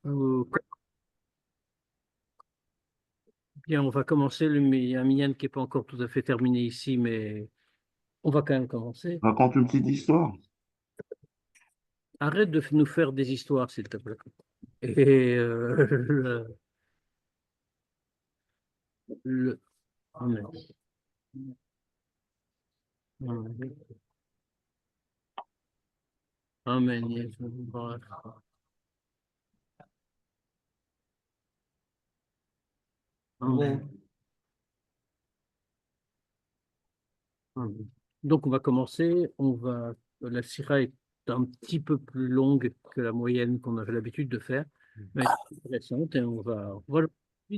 Euh, Bien, on va commencer. Il y a un minyan qui n'est pas encore tout à fait terminé ici, mais on va quand même commencer. Raconte une petite histoire. Arrête de nous faire des histoires, s'il te plaît. Et le- Amen. Amen. Amen. Amen. Amen. Donc, on va commencer. La sira est un petit peu plus longue que la moyenne qu'on avait l'habitude de faire, mais elle est intéressante et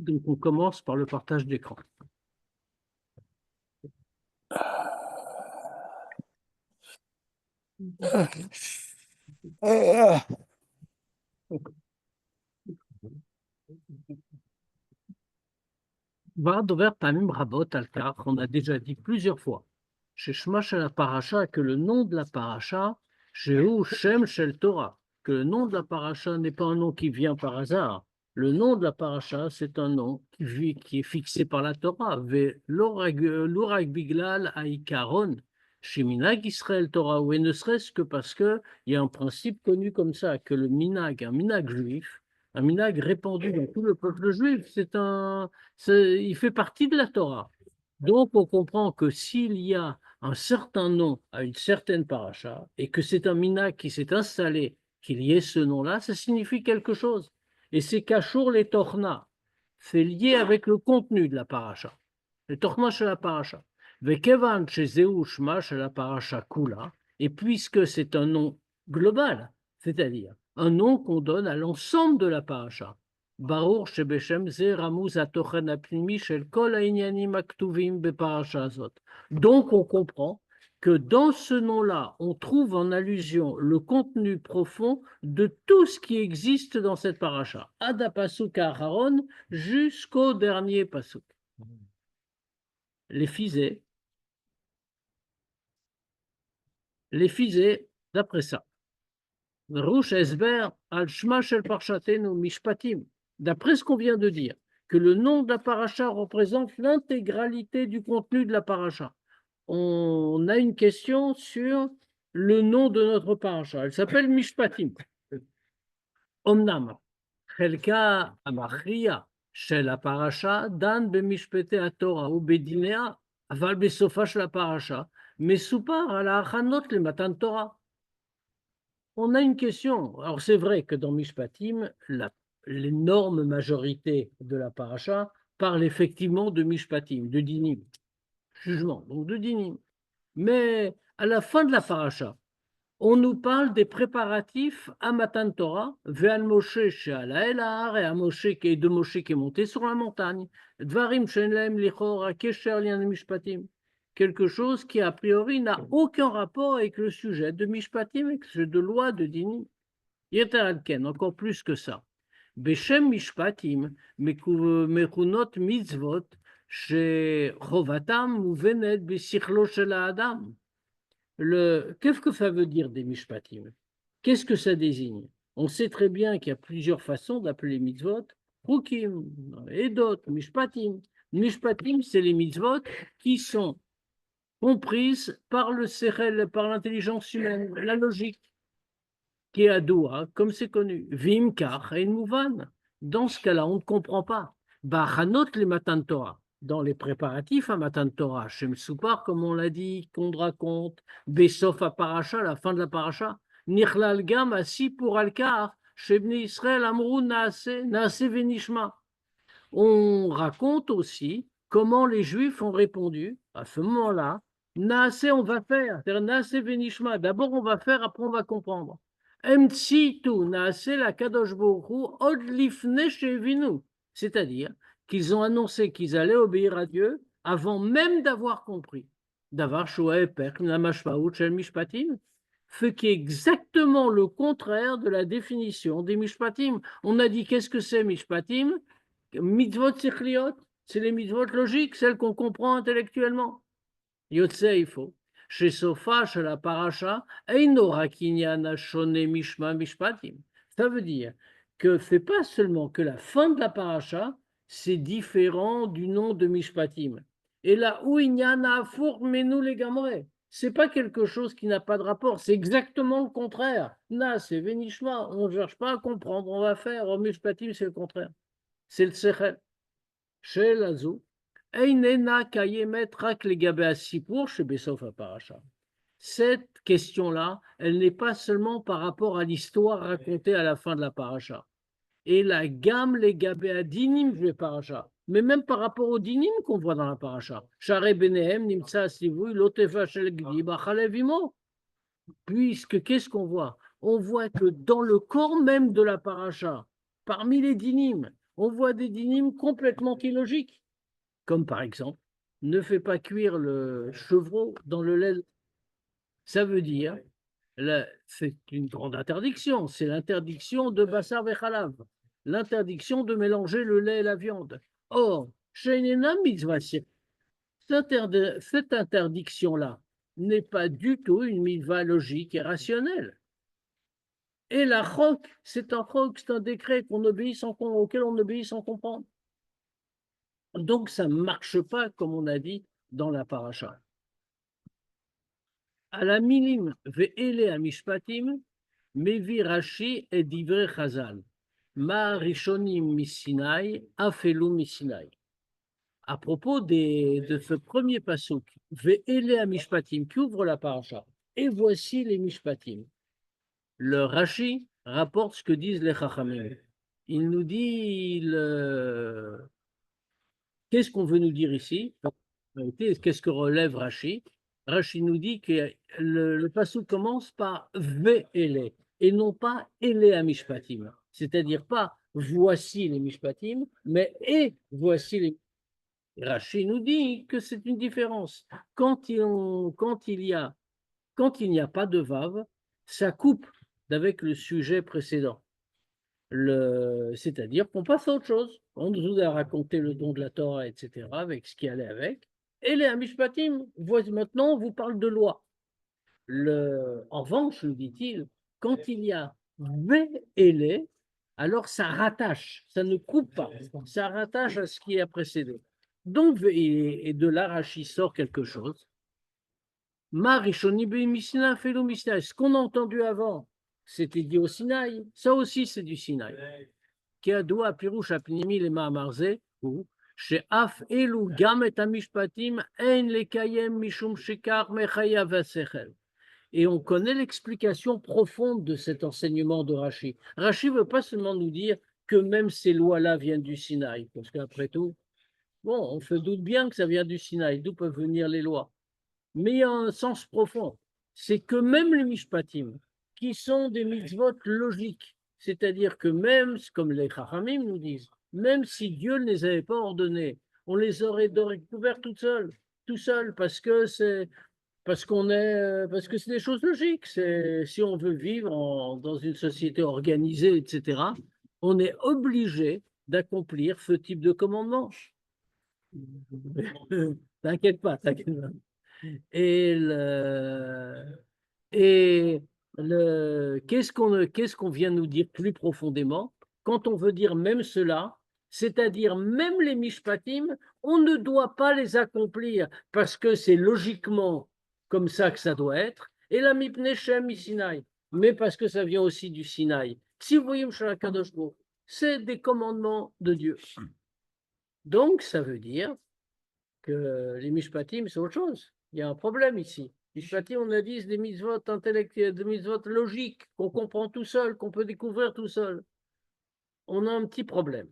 donc, on commence par le partage d'écran. Dover Pamim Rabot Alkar, on a déjà dit plusieurs fois, chez Shema Shel Paracha, que le nom de la paracha, Shehu Shem Shel Torah, que le nom de la paracha n'est pas un nom qui vient par hasard. Le nom de la paracha, c'est un nom qui est fixé par la Torah. Ve l'orag biglal aikaron, sheminag Israël Torah, et ne serait-ce que parce que il y a un principe connu comme ça, que un minag juif, un minag répandu dans tout le peuple juif, il fait partie de la Torah. Donc, on comprend que s'il y a un certain nom à une certaine paracha et que c'est un minag qui s'est installé, qu'il y ait ce nom-là, ça signifie quelque chose. Et c'est Kachour les Torna. C'est lié avec le contenu de la paracha. Le Torna chez la paracha. Vekevan chez Zeushma chez la paracha Kula. Et puisque c'est un nom global, c'est-à-dire un nom qu'on donne à l'ensemble de la paracha, ברור שבשם זה רמוז התוכן הפנימי של כל העניינים הכתובים בפרשה הזאת. Donc on comprend que dans ce nom-là, on trouve en allusion le contenu profond de tout ce qui existe dans cette paracha, Ada Pasuk Aharon jusqu'au dernier Pasuk. Les fisés, d'après ça, Rouch Esber al Shma shel Parshatenu Mishpatim, d'après ce qu'on vient de dire, que le nom de la paracha représente l'intégralité du contenu de la paracha. On a une question sur le nom de notre paracha. Elle s'appelle Mishpatim. Omnam, Chelka Amachria, shel הפרשה דן במשפטי התורה ובדיניה, אבל בסופה של הפרשה מסופר על ההכנות למתן תורה. On a une question. Alors, c'est vrai que dans Mishpatim, l'énorme majorité de la paracha parle effectivement de Mishpatim, de Dinim, jugement, donc de Dinim. Mais à la fin de la paracha, on nous parle des préparatifs à Matan Torah, Ve'al Moshe she'ala el ha'ar, et à Moshe de Moshe qui est monté sur la montagne, Dvarim she'en lahem lichora kesher li'an Mishpatim, quelque chose qui a priori n'a aucun rapport avec le sujet de Mishpatim, avec le sujet de loi de Dinim. Yeter al-ken, encore plus que ça. Beshem Mishpatim, mechunot mitzvot, shechovatam muvenet besichlo shel ha'adam. Qu'est-ce que ça veut dire des mishpatim? Qu'est-ce que ça désigne? On sait très bien qu'il y a plusieurs façons d'appeler mitzvot, chukim, et d'autres, mishpatim. Mishpatim, c'est les mitzvot qui sont comprises par le sechel, par l'intelligence humaine, la logique, qui est adoua, comme c'est connu. Vim kach et mouvan. Dans ce cas-là, on ne comprend pas. Bachanot le matan Torah. Dans les préparatifs à Matan Torah, Shem Soupar, comme on l'a dit, qu'on raconte, Besof à Paracha, la fin de la Paracha, Nichlal Gam assi pour Alkar, Shebni Israël Amrou Naase Venishma. On raconte aussi comment les Juifs ont répondu à ce moment-là, Naase, on va faire, c'est-à-dire Naase Venishma, d'abord on va faire, après on va comprendre. Emtsitu Naase la Kadosh Baruch Od Lifne Shevinu, c'est-à-dire qu'ils ont annoncé qu'ils allaient obéir à Dieu avant même d'avoir compris. Davar Shoa Eper, Namashmaout Shel Mishpatim, ce qui est exactement le contraire de la définition des Mishpatim. On a dit qu'est-ce que c'est Mishpatim? Mitzvot sichliot, c'est les mitzvot logiques, celles qu'on comprend intellectuellement. Yotzei, il faut. Chez Sofa, chez la paracha, eino rakinyan shone mishma mishpatim. Ça veut dire que c'est pas seulement que la fin de la paracha, c'est différent du nom de Mishpatim. Et là où il y en a four, mais nous les gamrés, c'est pas quelque chose qui n'a pas de rapport, c'est exactement le contraire. Là, c'est Venishma, on ne cherche pas à comprendre, on va faire. Au Mishpatim, c'est le contraire. C'est le Sechel. Chez l'Azou, Einena kayemet rak legabe asipur chez Besof paracha. Cette question-là, elle n'est pas seulement par rapport à l'histoire racontée à la fin de la paracha. Et la gamme les gabé dinim je paracha, mais même par rapport aux dinim qu'on voit dans la paracha. Share benehem nimtsa sivui lotefa shel gdi bachalevimo. Puisque qu'est-ce qu'on voit? On voit que dans le corps même de la paracha, parmi les dinim, on voit des dinim complètement illogiques, comme par exemple, ne fais pas cuire le chevreau dans le lait. Ça veut dire, c'est une grande interdiction, c'est l'interdiction de Bassar Vechalav, l'interdiction de mélanger le lait et la viande. Or, cette interdiction-là n'est pas du tout une mitzvah logique et rationnelle. Et la chok, c'est un décret auquel on obéit sans comprendre. Donc, ça ne marche pas, comme on a dit, dans la paracha. À la milim ve'ele amishpatim, mevi Rashi et divrei Chazal. Ma rishonim misinai, afelu misinai. À propos de ce premier pasuk, ve'ele amishpatim, qui ouvre la paracha, et voici les mishpatim. Le Rashi rapporte ce que disent les Chachamim. Il nous dit qu'est-ce qu'on veut nous dire ici? Qu'est-ce que relève Rashi? Rashi nous dit que le pasuk commence par ve'ele et non pas ele à mishpatim. C'est-à-dire pas voici les mishpatim, mais et voici les. Rashi nous dit que c'est une différence. Quand il n'y a pas de vav, ça coupe avec le sujet précédent. C'est-à-dire qu'on passe à autre chose. On nous a raconté le don de la Torah, etc., avec ce qui allait avec. Et les Amishpatim, maintenant, on vous parle de loi. En revanche, nous dit-il, quand il y a V et les, alors ça rattache, ça ne coupe pas, ça rattache à ce qui a précédé. Donc, et de là, Rashi sort quelque chose. Ce qu'on a entendu avant, c'était dit au Sinaï, ça aussi c'est du Sinaï. Keadoua pirouche apnimi le ma'amarze, ou chez Af elu gam et amishpatim en le kayem mishum shekar mechayav asechel. Et on connaît l'explication profonde de cet enseignement de Rashi. Rashi ne veut pas seulement nous dire que même ces lois-là viennent du Sinaï, parce qu'après tout, bon, on se doute bien que ça vient du Sinaï, d'où peuvent venir les lois. Mais il y a un sens profond. C'est que même les mishpatim, qui sont des mitzvot logiques, c'est-à-dire que même, comme les chachamim nous disent, même si Dieu ne les avait pas ordonnés, on les aurait découverts tout seul, parce que c'est des choses logiques. Si on veut vivre dans une société organisée, etc., on est obligé d'accomplir ce type de commandement. T'inquiète pas, t'inquiète pas. Qu'est-ce qu'on vient nous dire plus profondément quand on veut dire même cela, c'est-à-dire même les mishpatim, on ne doit pas les accomplir parce que c'est logiquement comme ça que ça doit être, et la mipnei shem Sinaï, mais parce que ça vient aussi du Sinaï. C'est des commandements de Dieu. Donc ça veut dire que les mishpatim, c'est autre chose. Il y a un problème ici. Mishpatim, on a dit, c'est des mitzvot intellectuels, des mitzvot logiques, qu'on comprend tout seul, qu'on peut découvrir tout seul. On a un petit problème.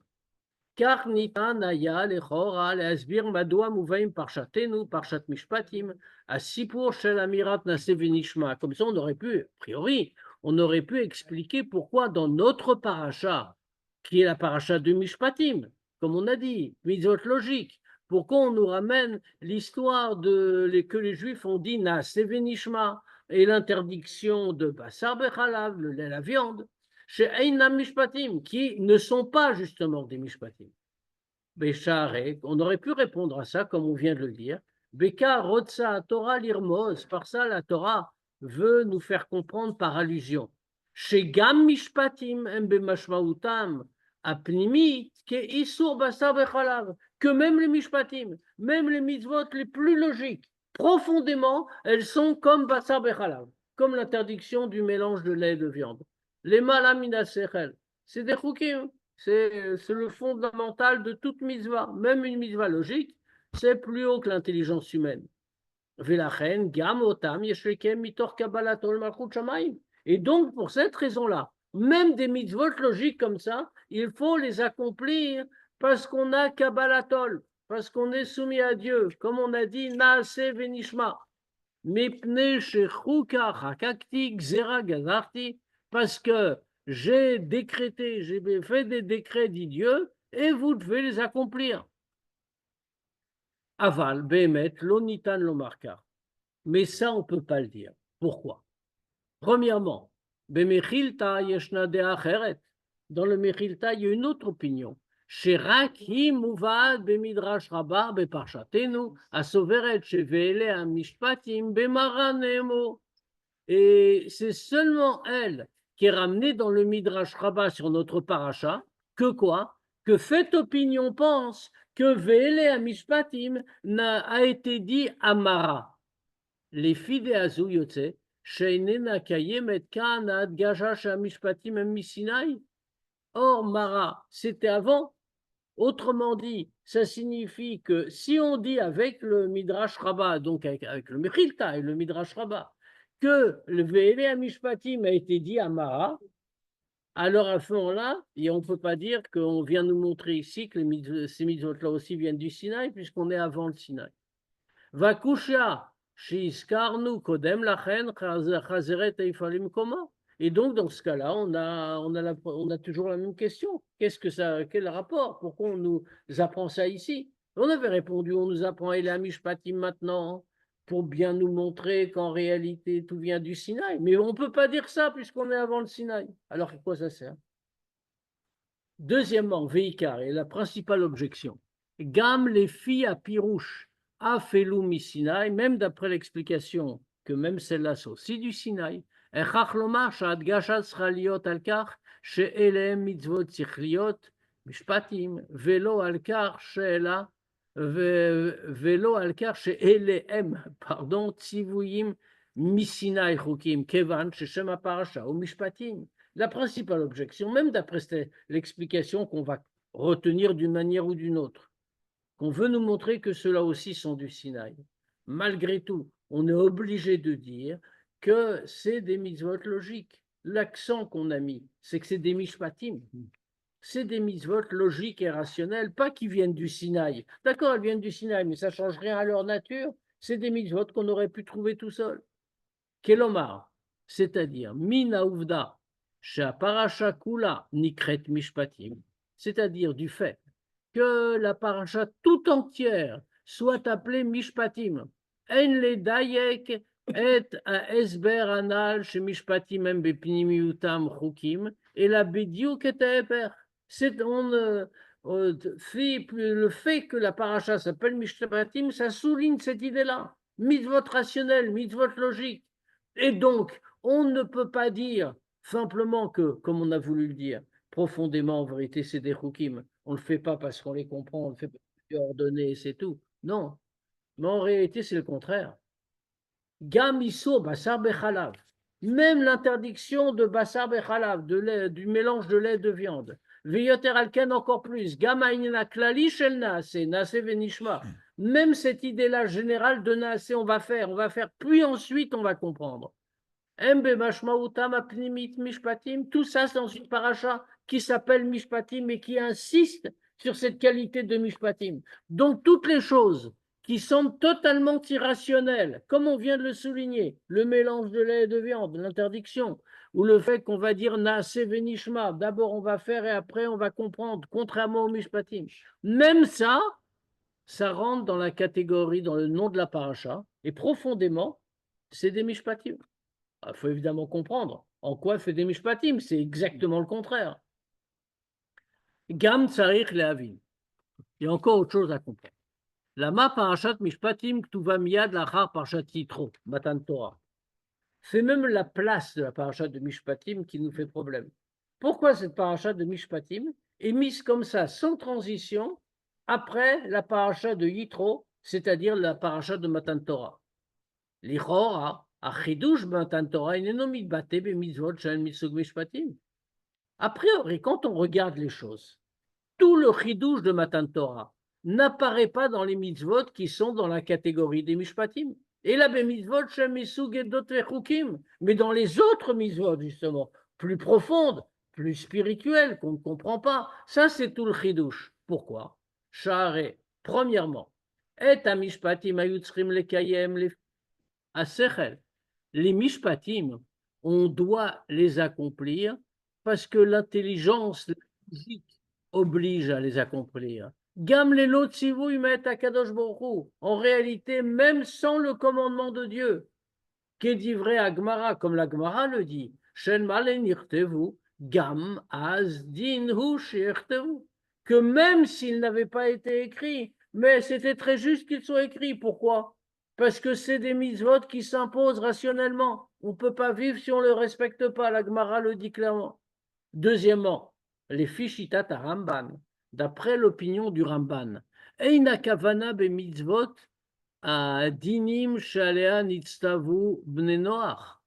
Car nitan aya lechora leasbir madoua muvaim parshatenu parshat mishpatim asipur shel amirat nase v'nishma. Comme ça, on aurait pu, a priori, on aurait pu expliquer pourquoi dans notre paracha, qui est la paracha de mishpatim, comme on a dit, mitzvot logiques, pourquoi on nous ramène l'histoire que les Juifs ont dit Nase Venishma et l'interdiction de Bassar Bechalav, le lait, la viande, chez Einam Mishpatim, qui ne sont pas justement des Mishpatim. Bécharé, on aurait pu répondre à ça, comme on vient de le dire. Beka Rotsa Torah l'irmoz, par ça la Torah veut nous faire comprendre par allusion. שגם משפטים הם במשמעותם הפנימית כאיסור בשר וחלב, que même les mishpatim, même les mitzvot les plus logiques, profondément, elles sont comme basar bechalav, comme l'interdiction du mélange de lait et de viande. Les malamina sechel, c'est des choukim, c'est le fondamental de toute mitzvah, même une mitzvah logique, c'est plus haut que l'intelligence humaine. Velachen, gam otam yeshlekem mitor kabbalatol malchut shamayim. Et donc, pour cette raison-là, même des mitzvot logiques comme ça, il faut les accomplir parce qu'on a kabbalatol, parce qu'on est soumis à Dieu. Comme on a dit, naase venishma. Mipne shechuka hakakti gzera gazarti, parce que j'ai décrété, j'ai fait des décrets, dit Dieu, et vous devez les accomplir. Aval, behemet, lo nitan lo marka. Mais ça, on ne peut pas le dire. Pourquoi? Premièrement, dans le Mechilta, il y a une autre opinion. Et c'est seulement elle qui est ramenée dans le Midrash Rabbah sur notre paracha, que quoi? Que cette opinion pense que Ve'ele Amishpatim a été dit Amara. Les filles de Azou Yotze, Or, Mara, c'était avant. Autrement dit, ça signifie que si on dit avec le Midrash Rabbah, donc avec le Mechilta et le Midrash Rabbah, que le Ve'ele Amishpatim a été dit à Mara, alors à ce moment-là, on ne peut pas dire qu'on vient nous montrer ici que ces mitzvot-là aussi viennent du Sinaï, puisqu'on est avant le Sinaï. Vakusha. Et donc, dans ce cas-là, on a toujours la même question. Quel rapport? Pourquoi on nous apprend ça ici? On avait répondu, on nous apprend Ele Mishpatim maintenant pour bien nous montrer qu'en réalité, tout vient du Sinaï. Mais on ne peut pas dire ça puisqu'on est avant le Sinaï. Alors, à quoi ça sert? Deuxièmement, Veikar, et la principale objection. Gam les filles à Pirouche. Afelou mi Sinaï, même d'après l'explication que même celle-là c'est aussi du Sinaï, Echach lomar shadgashat sera liot al kach she'elem mitzvot tzrichliot mishpatim velo al kach she'ela velo al kach she'elem pardon tzivuyim mi Sinaï chukim kevan sheshem ha'parasha ou mishpatim. La principale objection, même d'après l'explication qu'on va retenir d'une manière ou d'une autre, qu'on veut nous montrer que ceux-là aussi sont du Sinaï. Malgré tout, on est obligé de dire que c'est des mitzvot logiques. L'accent qu'on a mis, c'est que c'est des mishpatim. C'est des mitzvot logiques et rationnels, pas qui viennent du Sinaï. D'accord, elles viennent du Sinaï, mais ça ne change rien à leur nature. C'est des mitzvot qu'on aurait pu trouver tout seul. Kelomar, c'est-à-dire, mina uvda, sha parasha kula nikret mishpatim, c'est-à-dire du fait que la paracha tout entière soit appelée Mishpatim. En le dayek et a esber anal chez Mishpatim em bepnimiutam chukim et la bediuk et eper. C'est le fait que la paracha s'appelle Mishpatim, ça souligne cette idée-là. Mitzvot rationnel, mitzvot logique. Et donc, on ne peut pas dire simplement que, comme on a voulu le dire, profondément, en vérité, c'est des chukim. On ne le fait pas parce qu'on les comprend, on le fait parce que c'est ordonné, c'est tout. Non. Mais en réalité, c'est le contraire. Gam iso basar bechalav. Même l'interdiction de basar bechalav, du mélange de lait et de viande. Veyoter alken encore plus. Gam ainina klali shel naase, naase venishma. Même cette idée-là générale de naase, on va faire, puis ensuite on va comprendre. Tout ça, c'est dans une paracha qui s'appelle Mishpatim et qui insiste sur cette qualité de Mishpatim. Donc, toutes les choses qui semblent totalement irrationnelles, comme on vient de le souligner, le mélange de lait et de viande, l'interdiction, ou le fait qu'on va dire Naase Venishma, d'abord on va faire et après on va comprendre, contrairement au Mishpatim. Même ça, ça rentre dans la catégorie, dans le nom de la paracha, et profondément, c'est des Mishpatim. Il faut évidemment comprendre en quoi fait des mishpatim, c'est exactement le contraire. Gam tsarich lehavin. Il y a encore autre chose à comprendre. Lama parashat mishpatim ktuva miyad lachar parashat Yitro, Matan Torah. C'est même la place de la paracha de Mishpatim qui nous fait problème. Pourquoi cette paracha de Mishpatim est mise comme ça, sans transition, après la paracha de Yitro, c'est-à-dire la paracha de Matan Torah? L'Ichora, Achidush Matan Torah, ineno mitbate b'mitzvot she'en mitzvot Mishpatim. A priori, quand on regarde les choses, tout le chidouche de Matan Torah n'apparaît pas dans les mitzvot qui sont dans la catégorie des mishpatim. Et là, les mitzvot, mais dans les autres mitzvot, justement, plus profondes, plus spirituelles, qu'on ne comprend pas, ça c'est tout le chidouche. Pourquoi? Sha'are, premièrement, et à mishpatim ayutzrim lekayem asechel. Les mishpatim, on doit les accomplir parce que l'intelligence, la logique, oblige à les accomplir. Gam les lotsivu met à Kadosh Baruch. En réalité, même sans le commandement de Dieu, qu'est dit vrai à Gmara, comme la Gmara le dit, Shen malen yirtevu, gam az din hu shirtevu, que même s'ils n'avaient pas été écrits, mais c'était très juste qu'ils soient écrits. Pourquoi? Parce que c'est des mitzvot qui s'imposent rationnellement. On ne peut pas vivre si on ne le respecte pas. La Gmara le dit clairement. Deuxièmement, les Fishitat à Ramban, d'après l'opinion du Ramban, Eina Kavana be mitzvot à dinim shalea nitztavu bne noach,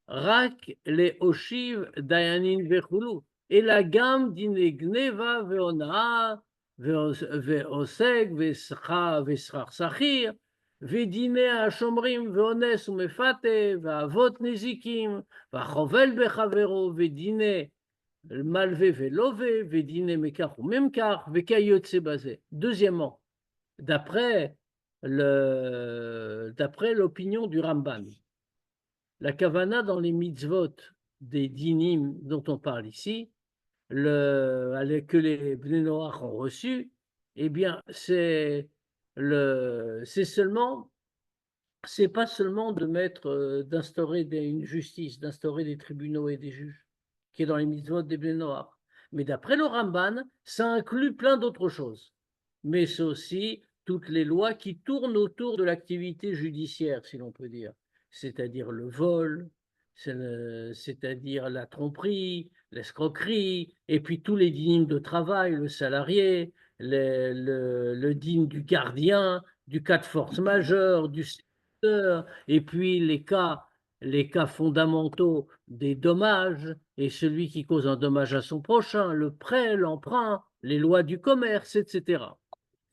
rak le oshiv dayanin vechulu, et la gamme dine gneva veona veoseg veschar sachir, ודיני השומרים ואונס ומפתה, ואבות נזיקים, והחובל בחברו, ודיני malvé velové, vedine mekar ou memkar, vekayotse basé. Deuxièmement, d'après l'opinion du Ramban, la kavana dans les mitzvot des dinim dont on parle ici, que les Bnei Noach ont reçu, eh bien, c'est pas seulement de d'instaurer une justice, d'instaurer des tribunaux et des juges, qui est dans les mitzvot des Bnei Noach. Mais d'après le Ramban, ça inclut plein d'autres choses. Mais c'est aussi toutes les lois qui tournent autour de l'activité judiciaire, si l'on peut dire. C'est-à-dire le vol, c'est-à-dire la tromperie, l'escroquerie, et puis tous les dynimes de travail, le salarié, le digne du gardien, du cas de force majeure, du secteur, et puis les cas fondamentaux des dommages, et celui qui cause un dommage à son prochain, le prêt, l'emprunt, les lois du commerce, etc.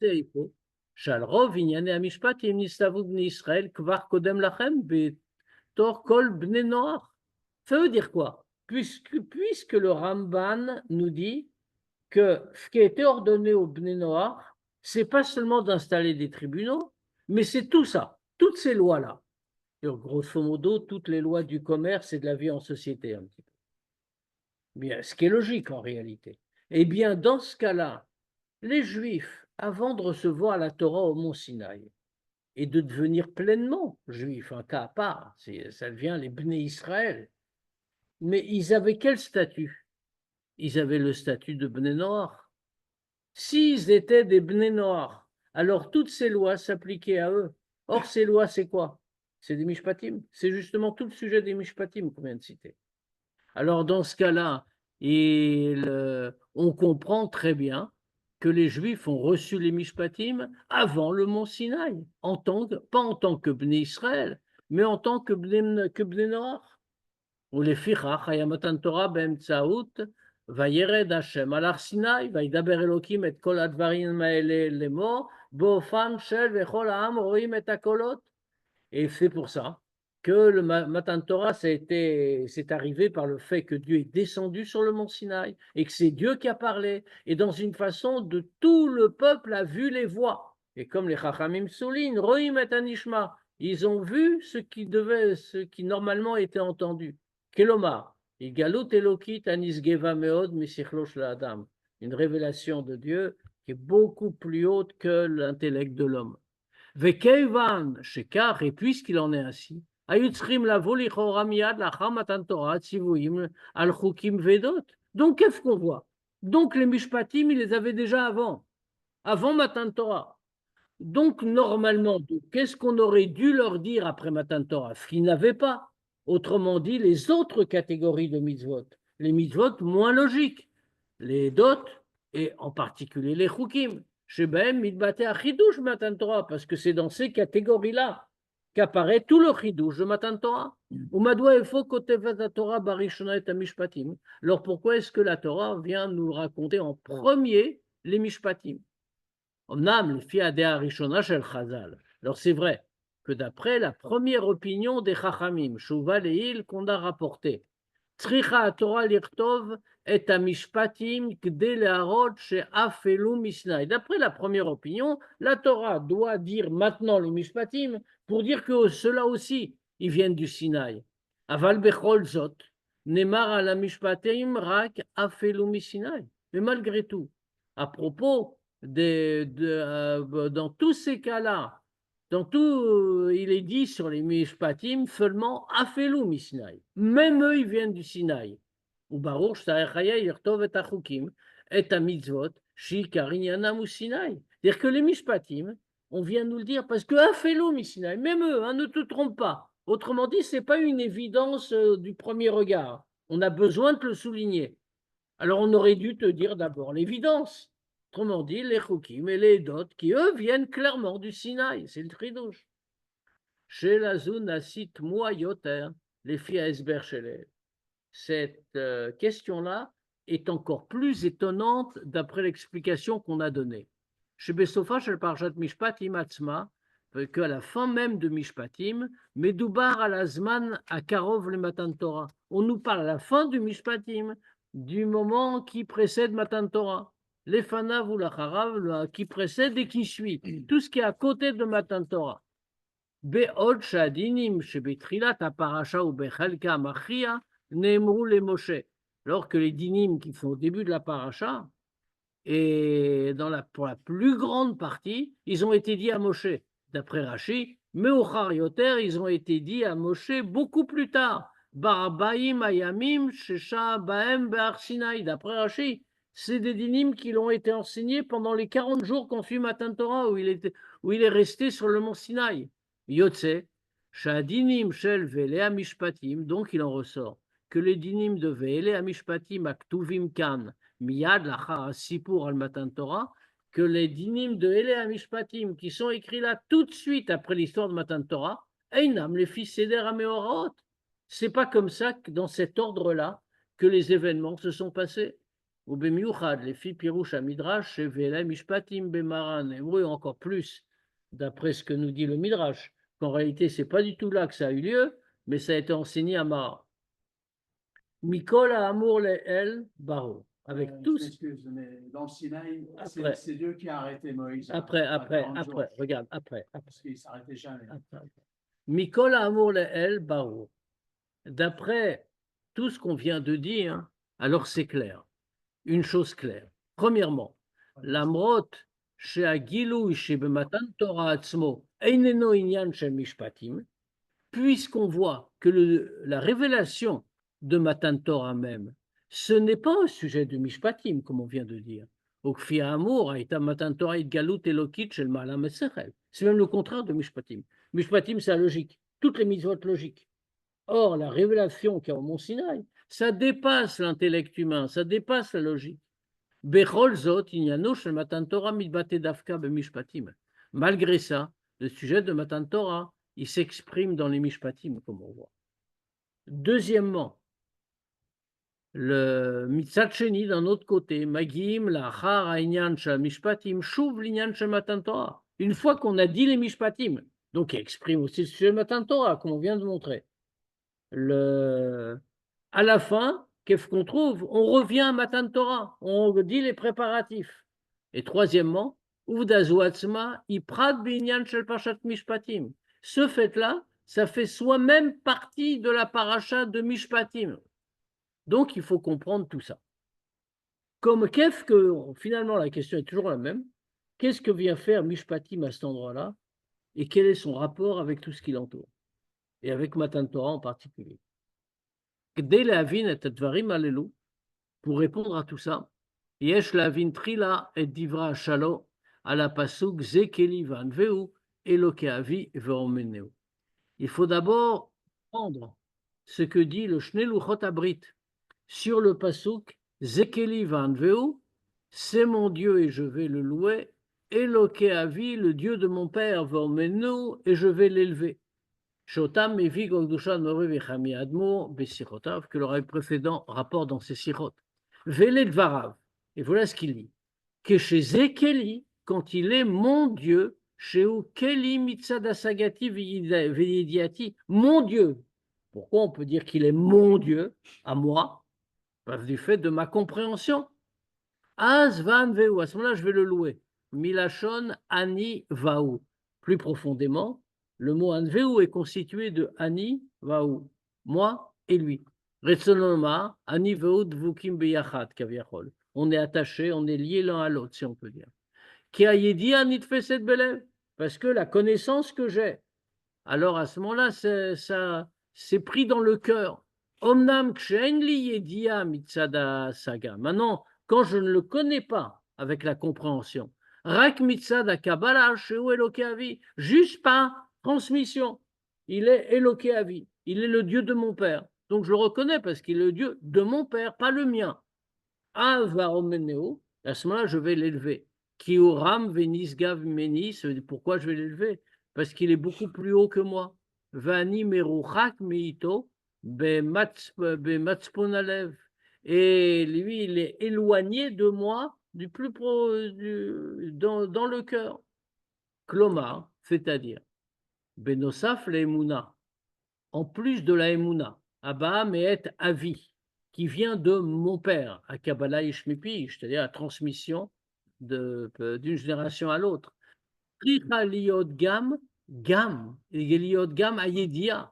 C'est faux. Shalrov, Inyane Amishpat, Yemnistavu Bnei Israël, Kvar Kodem Lachem, Betor Kol Bnei Noach. Ça veut dire quoi? Puisque le Ramban nous dit que ce qui a été ordonné au Bnei Noach, c'est pas seulement d'installer des tribunaux, mais c'est tout ça, toutes ces lois-là. Grosso modo, toutes les lois du commerce et de la vie en société, un petit peu. Bien, ce qui est logique en réalité. Eh bien, dans ce cas-là, les Juifs, avant de recevoir la Torah au mont Sinaï et de devenir pleinement juifs, un cas à part, ça devient les Bnei Israël, mais ils avaient quel statut? Ils avaient le statut de Bnei Noach. S'ils étaient des Bnei Noach, alors toutes ces lois s'appliquaient à eux. Or, ces lois, c'est quoi? C'est des Mishpatim. C'est justement tout le sujet des Mishpatim qu'on vient de citer. Alors, dans ce cas-là, on comprend très bien que les Juifs ont reçu les Mishpatim avant le mont Sinaï, pas en tant que Bnei Israël, mais en tant que Bnei Noach. ולפיכך היה מתן תורה באמצעות וירד השם על הר סיני וידבר אלוקים את כל הדברים האלה לאמור באופן של וכל העם רואים את הקולות. Et c'est pour ça que le Matan Torah, c'est arrivé par le fait que Dieu est descendu sur le mont Sinaï et que c'est Dieu qui a parlé. Et dans une façon de tout le peuple a vu les voix. Et comme les Chachamim soulignent, Roim et Anishma, ils ont vu ce qui normalement était entendu. Kelomar, Igalut Elokit Anisgeva Meod Misichlosh La'adam. Une révélation de Dieu qui est beaucoup plus haute que l'intellect de l'homme. Vekeivan Shekar, et puisqu'il en est ainsi, Ayutzrim lavo lichora miyad lachar matan Torah tzivuim al chukim vedot. Donc qu'est-ce qu'on voit? Donc les mishpatim, ils les avaient déjà avant Matan Torah. Donc normalement, qu'est-ce qu'on aurait dû leur dire après Matan Torah? Ce qu'ils n'avaient pas. Autrement dit, les autres catégories de mitzvot, les mitzvot moins logiques, les dot et en particulier les chukim. Shebehem mitbate achidouche Matan Torah, parce que c'est dans ces catégories-là qu'apparaît tout le chidouche de Matan Torah. Ou madoua efo kotevet Torah barishona et mishpatim. Alors pourquoi est-ce que la Torah vient nous raconter en premier les mishpatim? Omnam les fiadea rishona shel Chazal. Alors c'est vrai que d'après la première opinion des Chachamim, Shuva Leil, qu'on a rapporté, Tzricha Torah lirtov et amishpatim kdei leharot she'afelu misnai. D'après la première opinion, la Torah doit dire maintenant les mishpatim pour dire que ceux-là aussi, ils viennent du Sinaï. Aval bechol zot, nemar ala mishpatim rak afelu misinaï. Mais malgré tout, à propos dans tous ces cas-là, dans tout, il est dit sur les Mishpatim seulement Afelu Misinaï. Même eux, ils viennent du Sinaï. Ou Baruch Shtaechaya Yirtov et Achukim et Mitzvot Shikarinyanam ou Sinaï. C'est-à-dire que les Mishpatim, on vient nous le dire parce que Afelu Misinaï, même eux, hein, ne te trompe pas. Autrement dit, ce n'est pas une évidence du premier regard. On a besoin de le souligner. Alors on aurait dû te dire d'abord l'évidence. Autrement dit, les Chukim et les Dot, qui eux viennent clairement du Sinaï, c'est le tridouche. Chez la zone acite moyoter, les filles à Esber chez cette question-là est encore plus étonnante d'après l'explication qu'on a donnée. Chez Besofa, chez le Parjat Mishpatim Atzma, qu'à la fin même de Mishpatim, Medoubar à la Zman à Karov le Matan Torah. On nous parle à la fin du Mishpatim, du moment qui précède Matan Torah. Les Fanav ou la Charav, qui précède et qui suit. Tout ce qui est à côté de Matan Torah. Be'od shadinim shebetrilat aparacha ou bechelka machia nemru le Moshe. Alors que les dinim qui sont au début de la paracha, et pour la plus grande partie, ils ont été dits à Moshe. D'après Rashi, mais au Charioter, ils ont été dits à Moshe beaucoup plus tard. Barabaim ayamim shesha baem be'ar Sinai. D'après Rashi, c'est des dinim qui l'ont été enseignés pendant les 40 jours qu'on suit Matan Torah, où il est resté sur le mont Sinaï. Yotze, shadinim shel velea mishpatim, donc il en ressort que les dinim de velea mishpatim aktuvim kan, miyad lachar sipur al Matan Torah, que les dinim de Elea Mishpatim qui sont écrits là tout de suite après l'histoire de Matan Torah, Einam les fils Seder Ameoraot. C'est pas comme ça que dans cet ordre-là que les événements se sont passés. Ou Bemiuchad, les filles Pirouche à Midrash, chez Velea Mishpatim Bemaran, et oui, encore plus, d'après ce que nous dit le Midrash, qu'en réalité, c'est pas du tout là que ça a eu lieu, mais ça a été enseigné à Mara. Mikol à Amour le El Baro. Avec tous. Excuse, mais dans le Sinaï, Après. c'est Dieu qui a arrêté Moïse. Après, regarde, après. Parce qu'il ne s'arrêtait jamais. Mikol Amour le El Baro. D'après tout ce qu'on vient de dire, alors c'est clair. Une chose claire. Premièrement, l'amrot chez Agilou chez Bematan Torah Atzmo Eineno Inyan Shel Mishpatim, puisqu'on voit que la révélation de Matan Torah même, ce n'est pas un sujet de Mishpatim, comme on vient de dire. C'est même le contraire de Mishpatim. Mishpatim, c'est la logique. Toutes les mitzvot logiques. Or, la révélation qu'il y a au Mont Sinaï, ça dépasse l'intellect humain, ça dépasse la logique. Malgré ça, le sujet de Matan Torah, il s'exprime dans les Mishpatim, comme on voit. Deuxièmement, le Mitzat Sheni, d'un autre côté, Magim, Lachar, Aïnyan, Mishpatim, Shuv, Linyan, Matan Torah. Une fois qu'on a dit les Mishpatim, donc il exprime aussi le sujet de Matan Torah, comme on vient de montrer. À la fin, qu'est-ce qu'on trouve? On revient à Matan Torah, on dit les préparatifs. Et troisièmement, Uvdazuatzma, Iprad, Binyan, Shel Parashat Mishpatim. Ce fait-là, ça fait soi-même partie de la paracha de Mishpatim. Donc, il faut comprendre tout ça. Comme qu'est-ce que, finalement, la question est toujours la même. Qu'est-ce que vient faire Mishpatim à cet endroit-là? Et quel est son rapport avec tout ce qui l'entoure? Et avec Matan Torah en particulier. Dès la vin et Tadvarim Alelu, pour répondre à tout ça, Yesh la vin trila et divra shalo à la pasuk zekeli van veu eloke avi veomeneu. Il faut d'abord prendre ce que dit le Shnei Luchot Abrit sur le pasuk Zekeli Vanveu, c'est mon Dieu et je vais le louer, Eloke Avi, le Dieu de mon père, Vormenu, et je vais l'élever. Shotam Mevi Gogdushan Moré Vechami Admo Besirotav, que le rabbin précédent rapporte dans ses sirotes. Vele Dvarav, et voilà ce qu'il dit. Que chez Zekeli, quand il est mon Dieu, chez Keli Mitzada Sagati Veidiati, mon Dieu. Pourquoi on peut dire qu'il est mon Dieu, à moi? Parce du fait de ma compréhension. Az van veu, à ce moment-là, je vais le louer. Milachon ani vau. Plus profondément, le mot anveu est constitué de ani vau, moi et lui. Retsonoma, ani veu dvukim beyachat kaviachol. On est attaché, on est lié l'un à l'autre, si on peut dire. Ki ayedi anit feset belev, parce que la connaissance que j'ai, alors à ce moment-là, c'est pris dans le cœur. Omnam kshen li yedia mitzada saga. Maintenant, quand je ne le connais pas avec la compréhension, rak mitzada kabbalah sheu eloke avi, juste par transmission. Il est eloke avi, il est le Dieu de mon père. Donc je le reconnais parce qu'il est le Dieu de mon père, pas le mien. Avaromeneo, à ce moment-là, je vais l'élever. Kioram venisgav menis, pourquoi je vais l'élever? Parce qu'il est beaucoup plus haut que moi. Vani meruchak meito bematzponalev. Et lui, il est éloigné de moi du plus dans le cœur. Klomar, c'est-à-dire, benosaf leemuna, en plus de la emuna, Abba meet avi, qui vient de mon père, à Kabbalah Ishmipi, c'est-à-dire la transmission d'une génération à l'autre. Gam, gam ayedia.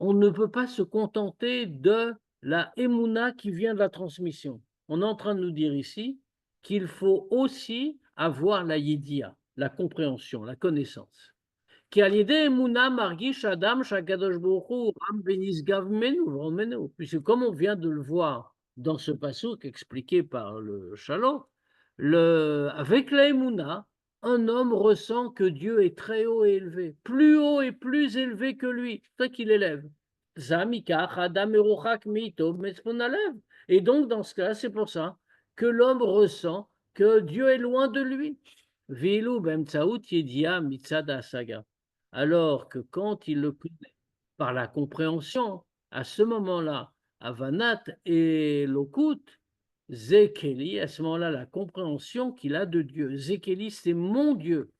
On ne peut pas se contenter de la emuna qui vient de la transmission. On est en train de nous dire ici qu'il faut aussi avoir la yedia, la compréhension, la connaissance. Puisque comme on vient de le voir dans ce passouk expliqué par le Shalom, avec la Emouna, un homme ressent que Dieu est très haut et élevé, plus haut et plus élevé que lui, c'est ça qu'il élève. Et donc dans ce cas, c'est pour ça que l'homme ressent que Dieu est loin de lui. Alors que quand il le connaît par la compréhension, à ce moment-là, Avanat et Lokut, Zekeli, à ce moment-là, la compréhension qu'il a de Dieu. Zekeli, c'est mon Dieu.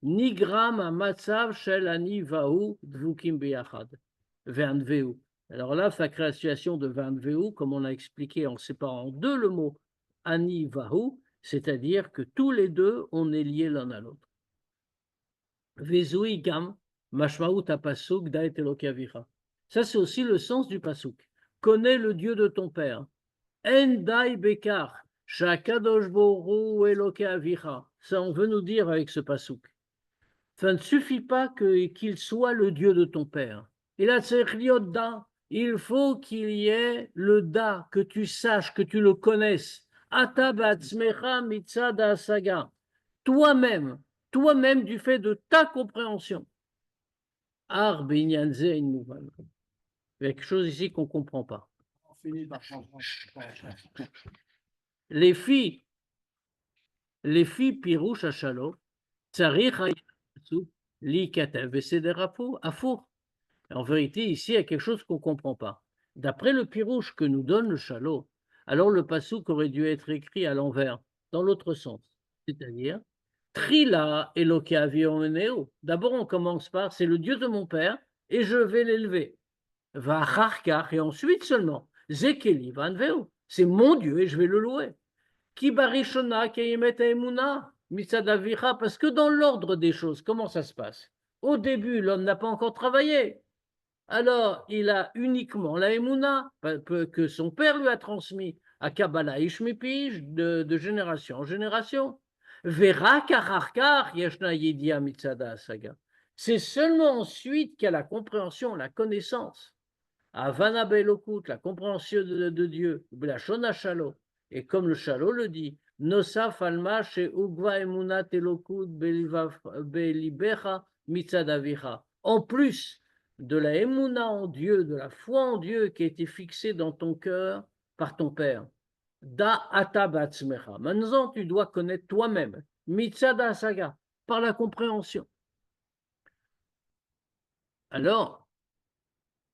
Nigram amatsav shel ani vahu dvukim beyachad. Vernveu. Alors là, sa création de Vernveu, comme on l'a expliqué en séparant en deux le mot ani vahu, c'est-à-dire que tous les deux, on est liés l'un à l'autre. Vezui gam, mashmaut apasuk daet elokavicha. Ça, c'est aussi le sens du pasuk. Connais le Dieu de ton père. En dai bekar, shakadosh boru elokavicha. Ça, on veut nous dire avec ce pasuk. Ça ne suffit pas qu'il soit le Dieu de ton père. Il a da. Il faut qu'il y ait le da, que tu saches, que tu le connaisses. Atabatzmecha mitzada saga. Toi-même du fait de ta compréhension. Ar binyanze inmouvan. Il y a quelque chose ici qu'on ne comprend pas. On finit par comprendre. Les filles pirouche à Shalom, tsarich li katev beseder afour. En vérité, ici, il y a quelque chose qu'on ne comprend pas. D'après le pirouche que nous donne le Shalom, alors le pasouk aurait dû être écrit à l'envers, dans l'autre sens. C'est-à-dire, Trila Eloke avioneo. D'abord, on commence par c'est le Dieu de mon père et je vais l'élever. Vacharkar, et ensuite seulement, Zekeli vanveu. C'est mon Dieu et je vais le louer. Ki barishona keyemet emuna mitzadavicha, parce que dans l'ordre des choses, comment ça se passe? Au début, l'homme n'a pas encore travaillé. Alors, il a uniquement la emuna que son père lui a transmis à Kabbalah Ishmipij de génération en génération. C'est seulement ensuite qu'il y a la compréhension, la connaissance. Havana Belokut, la compréhension de Dieu, la Shona Shalo. Et comme le Shalo le dit, Nosaf Alma chez Ugva Emunat Elokut Belibecha Mitzadavicha. En plus de la émouna en Dieu, de la foi en Dieu qui a été fixée dans ton cœur par ton Père. Da ata batzmecha. Maintenant, tu dois connaître toi-même. Mitzada saga, par la compréhension. Alors,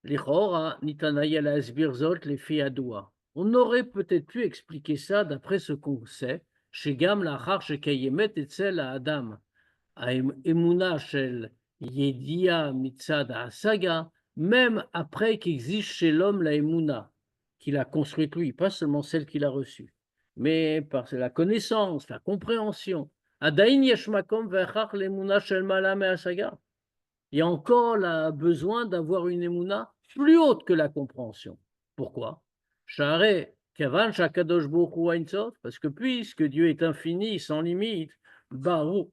l'Ichora, Nitanaya la Asbirzot, les filles adoua. On aurait peut-être pu expliquer ça d'après ce qu'on sait, chez Gam la Harche Kayemet et Tzel à Adam, à Emuna Shel Yedia Mitzada Saga, même après qu'existe chez l'homme la Emuna, qu'il a construite lui, pas seulement celle qu'il a reçue, mais par la connaissance, la compréhension. Adain Yeshmakom Vechach l'Emuna Shel Malame Saga. Il y a encore besoin d'avoir une émouna plus haute que la compréhension. Pourquoi? Parce que puisque Dieu est infini, sans limite, alors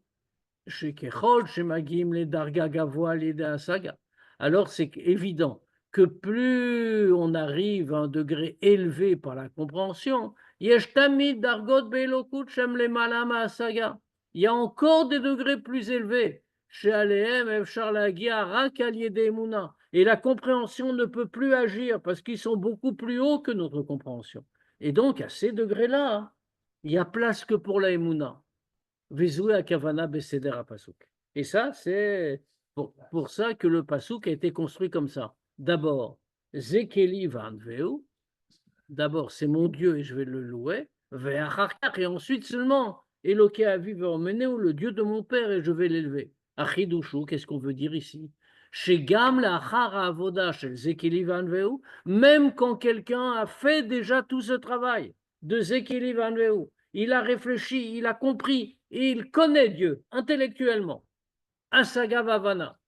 c'est évident que plus on arrive à un degré élevé par la compréhension, il y a encore des degrés plus élevés. Et la compréhension ne peut plus agir parce qu'ils sont beaucoup plus hauts que notre compréhension. Et donc, à ces degrés-là, il n'y a place que pour la Emouna. Et ça, c'est pour ça que le Pasuk a été construit comme ça. D'abord, Zekeli Vanveu. D'abord, c'est mon Dieu et je vais le louer. Et ensuite seulement, Eloké Aviv Meneu, le Dieu de mon père, et je vais l'élever. Achidushu, qu'est-ce qu'on veut dire ici? Chez Gam la Avoda, chez Zekeli Vanveu, même quand quelqu'un a fait déjà tout ce travail de Zekeli Vanveu, il a réfléchi, il a compris, et il connaît Dieu intellectuellement. Asaga Vavana.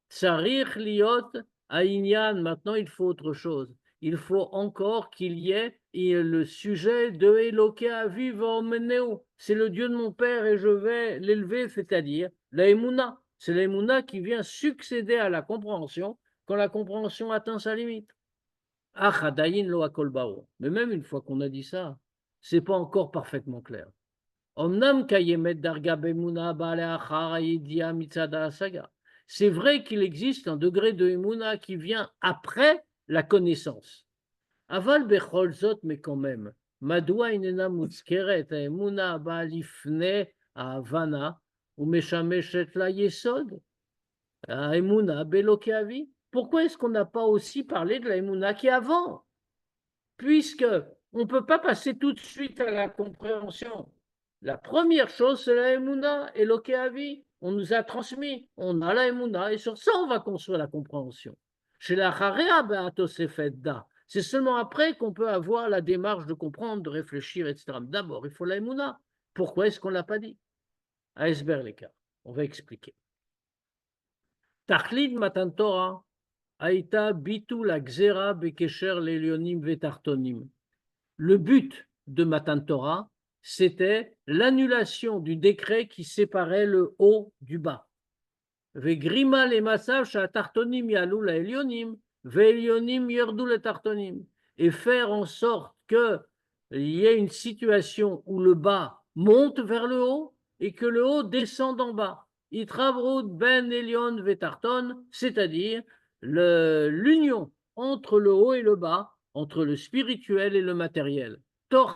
Tsarich Liot Aïnyan, maintenant il faut autre chose. Il faut encore qu'il y ait le sujet de Eloké Aviv Meneu. C'est le Dieu de mon père et je vais l'élever, c'est-à-dire la Emouna. C'est la Emouna qui vient succéder à la compréhension quand la compréhension atteint sa limite. Mais même une fois qu'on a dit ça, c'est pas encore parfaitement clair. C'est vrai qu'il existe un degré de Emouna qui vient après la connaissance. Aval bechol zot, mais quand même, madwa inena mutzkeret Emouna ba'lifne Havana ou meshameshet la yesod Emouna beloke avi. Pourquoi est-ce qu'on n'a pas aussi parlé de la Emouna qui est avant? Puisque on ne peut pas passer tout de suite à la compréhension. La première chose, c'est la Emouna, Eloké Avi. On nous a transmis, on a la Emouna, et sur ça, on va construire la compréhension. Chez la Charea, c'est seulement après qu'on peut avoir la démarche de comprendre, de réfléchir, etc. D'abord, il faut la Emouna. Pourquoi est-ce qu'on ne l'a pas dit? Iceberg l'écart. On va expliquer. Tachlid Matan Torah, Aïta Bitu la Xera Bekesher Lelionim Vetartonim. Le but de Matan Torah, c'était l'annulation du décret qui séparait le haut du bas. Vegrima les massages à tartonim yalou la elionim, ve'elionim yerdu le tartonim. Et faire en sorte qu'il y ait une situation où le bas monte vers le haut et que le haut descende en bas. Itravrut ben elion vetarton, c'est-à-dire l'union entre le haut et le bas, entre le spirituel et le matériel. En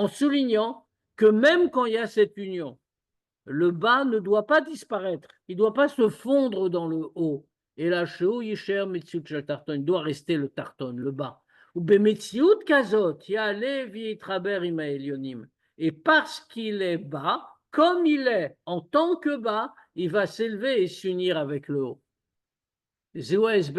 soulignant que même quand il y a cette union, le bas ne doit pas disparaître, il ne doit pas se fondre dans le haut. Et là, il doit rester le tarton, le bas. Et parce qu'il est bas, comme il est en tant que bas, il va s'élever et s'unir avec le haut. C'est aussi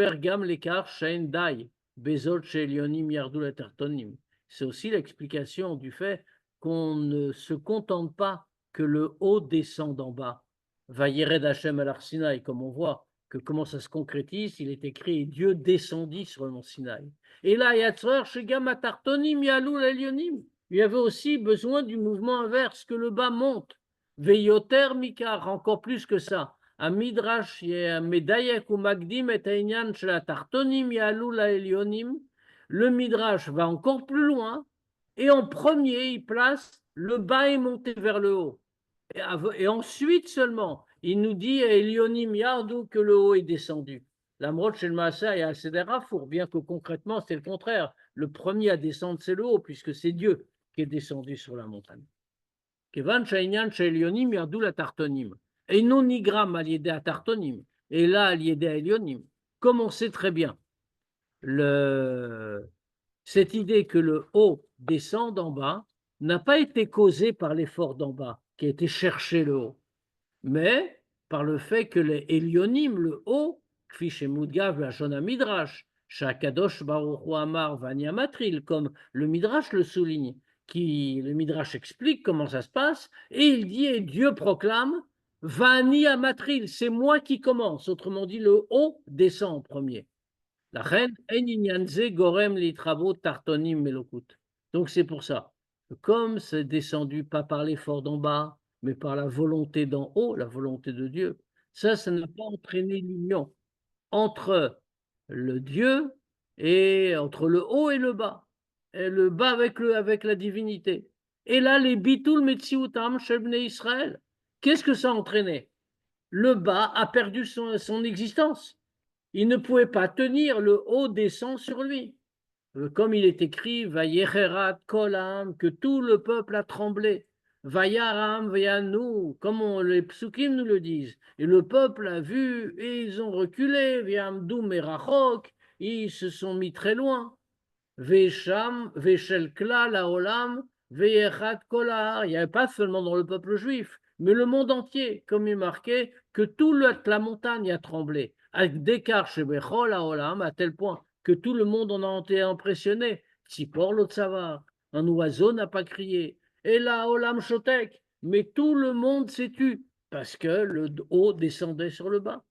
l'explication du fait qu'on ne se contente pas que le haut descende en bas. Vayered Hashem al Sinaï, comme on voit que comment ça se concrétise, il est écrit Dieu descendit sur le mont Sinaï. Et là, il y avait aussi besoin du mouvement inverse, que le bas monte. Veyoter Mikar, encore plus que ça. Midrash Medayek ou Magdim et Aïnyan Shela Tartonim Yalou la Elionim. Le Midrash va encore plus loin et en premier, il place le bas est monté vers le haut. Et ensuite seulement, il nous dit Elionim Yardu que le haut est descendu. La Mrod chez le Maasa et Al-Seder Rafour, bien que concrètement c'est le contraire. Le premier à descendre c'est le haut, puisque c'est Dieu qui est descendu sur la montagne. Kevan Shainyan Elionim Yardu la Tartonim. Et non nigram à l'idée à Tartonim. Et là à l'idée à Elionim. Comme on sait très bien, cette idée que le haut descend d'en bas n'a pas été causée par l'effort d'en bas, qui a été chercher le haut, mais par le fait que les Elionim, le haut, Kfi Shemudgav la Shona Midrash, Shakadosh Baruch Hu Amar Vania Matril, comme le Midrash le souligne, le Midrash explique comment ça se passe, et il dit, et Dieu proclame, Vani Amatril, c'est moi qui commence, autrement dit, le haut descend en premier. La reine, gorem litravo tartonim melokut. Donc c'est pour ça, comme c'est descendu pas par l'effort d'en bas, mais par la volonté d'en haut, la volonté de Dieu, ça n'a pas entraîné l'union entre le Dieu et entre le haut et le bas avec la divinité. Et là, les bitul metziutam shel bnei Israël. Qu'est-ce que ça a entraîné? Le bas a perdu son existence. Il ne pouvait pas tenir, le haut descend sur lui. Comme il est écrit, Vayecherat kolam, que tout le peuple a tremblé. Vayaram, vayanou, comme les psukim nous le disent. Et le peuple a vu et ils ont reculé. Vayamdou merachok, ils se sont mis très loin. Vesham, veshel klal haolam, veyechat kolar. Il n'y avait pas seulement dans le peuple juif, mais le monde entier, comme il marquait, que la montagne a tremblé. Avec d'écart chez Bechol haolam, à tel point que tout le monde en a été impressionné. Tzipor lo tsavar, un oiseau n'a pas crié. Et là, haolam shotek, mais tout le monde s'est tu, parce que le haut descendait sur le bas.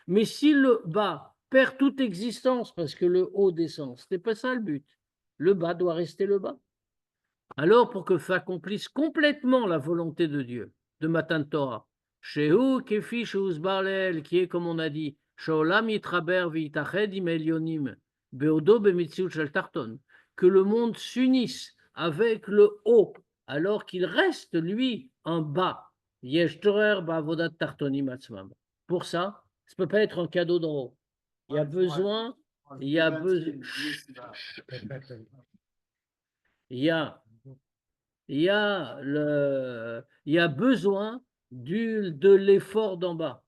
Mais si le bas perd toute existence parce que le haut descend, ce n'est pas ça le but. Le bas doit rester le bas. Alors, pour que s'accomplisse complètement la volonté de Dieu, de Matan Torah, Shehu Kefi Sheuz Barlel, qui est, comme on a dit, Sholam Yitraber V'Yitached Im Elyonim, Beodo B'Mitziut Shel Tarton, que le monde s'unisse avec le haut, alors qu'il reste, lui, en bas. Yesh Torer Ba'avodat Tartonim Atzmam. Pour ça, ça ne peut pas être un cadeau d'en haut. Il y a besoin, il y a besoin, il y a besoin de l'effort d'en bas.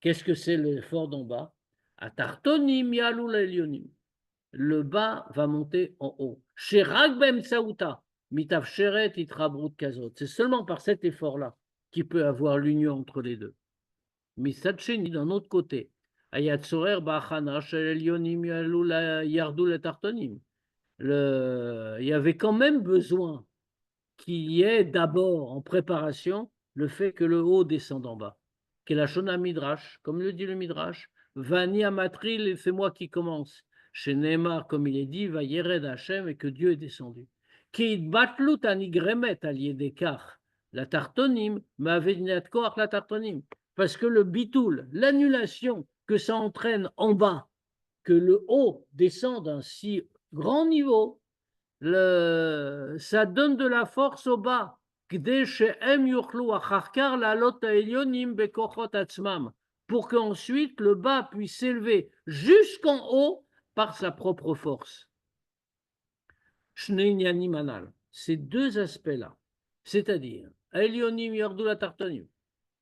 Qu'est-ce que c'est l'effort d'en bas? Atartonim yalul elyonim. Le bas va monter en haut. Chez Ragbem Saouta, mitavsheret itrabrut kazot. C'est seulement par cet effort-là qu'il peut avoir l'union entre les deux. Mais Satcheni, d'un autre côté, ayatsorer ba'achana shel elyonim yalul yardul tartonim. Il y avait quand même besoin qu'il y ait d'abord en préparation le fait que le haut descende en bas. Qu'est la Shona Midrash, comme le dit le Midrash, Vani Amatril, et c'est moi qui commence. Chez Neymar, comme il est dit, va Yered Hashem, et que Dieu est descendu. Ki batlut anigremet aliedekar, la tartonim, ma'avedinat koach la tartonim. Parce que le bitoul, l'annulation que ça entraîne en bas, que le haut descend d'un si grand niveau, ça donne de la force au bas. Pour qu'ensuite le bas puisse s'élever jusqu'en haut par sa propre force. Ces deux aspects-là, c'est-à-dire Elionim yardu la tartonim,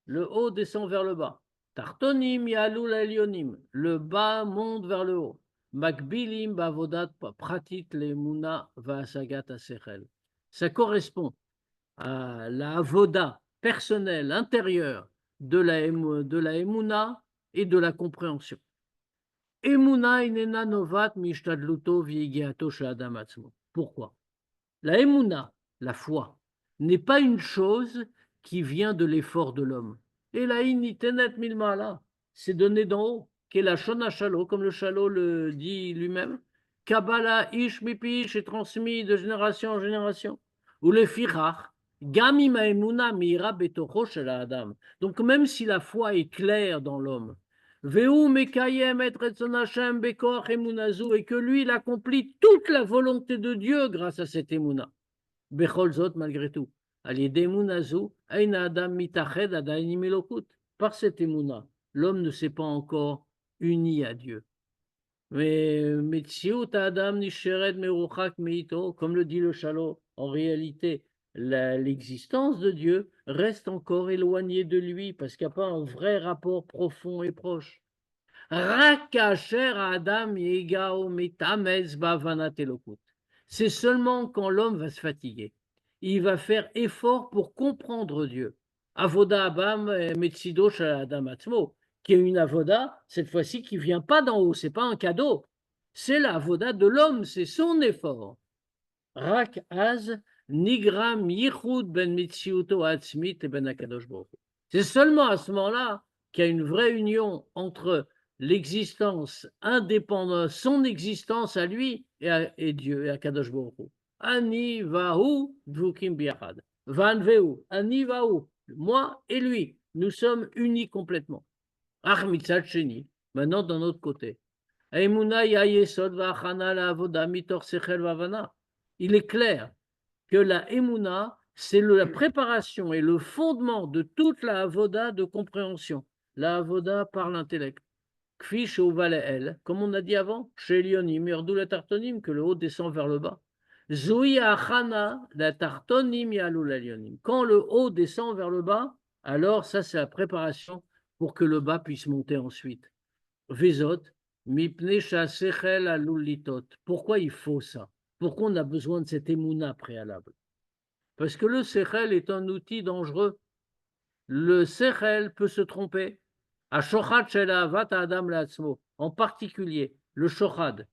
le haut descend vers le bas, tartonim yalul elionim, le bas monte vers le haut. Makbilim bavodat pratit lemuna vasagat asechel. Ça correspond à la avoda personnelle, intérieure de la emuna et de la compréhension. Emuna inena novat mishtadluto v'igiato shadam atzmo. Pourquoi? La emuna, la foi, n'est pas une chose qui vient de l'effort de l'homme. Et la initenet milmala, c'est donné d'en haut. Qui est la Shona Shalo, comme le Shalo le dit lui-même, Kabbalah Ish Mipish est transmis de génération en génération. Ou le Firach, Gami Maemuna Mira Betocho Shel Adam. Donc même si la foi est claire dans l'homme, Veu Mekayem et Retzon Hashem Bekoach Emunazu, et que lui il accomplit toute la volonté de Dieu grâce à cette Emuna. Bechol Zot malgré tout. Par cette émouna, l'homme ne s'est pas encore uni à Dieu. Mais Adam comme le dit le Shalom, en réalité, l'existence de Dieu reste encore éloignée de lui parce qu'il n'y a pas un vrai rapport profond et proche. C'est seulement quand l'homme va se fatiguer, il va faire effort pour comprendre Dieu. Avoda abam metzido shel adam atzmo, qui est une avoda, cette fois-ci, qui vient pas d'en haut, c'est pas un cadeau, c'est la avoda de l'homme, c'est son effort. Rak az nigram yichud ben mitziuto atzmit et ben akadosh baruch hu. C'est seulement à ce moment-là qu'il y a une vraie union entre l'existence indépendante, son existence à lui et Dieu, et à Kadosh Baruch Hu. Ani vahu dvukim biachad. Van veu, ani vahu. Moi et lui, nous sommes unis complètement. Ach mitzad sheni. Maintenant, d'un autre côté. Eimuna ya yesod va'achana la'avoda mitor sechel va'avana. Il est clair que la Emouna, c'est la préparation et le fondement de toute la avoda de compréhension. La avoda par l'intellect. Kfish ou elle, comme on a dit avant, chez Lyonim, Yordou la tartonim, que le haut descend vers le bas. Zoui achana la tartonim yalou la Lyonim. Quand le haut descend vers le bas, alors ça c'est la préparation pour que le bas puisse monter ensuite. Vezot, mipne sechel alulitot. Pourquoi il faut ça? Pourquoi on a besoin de cette émouna préalable? Parce que le sechel est un outil dangereux. Le sechel peut se tromper. En particulier, le shochad,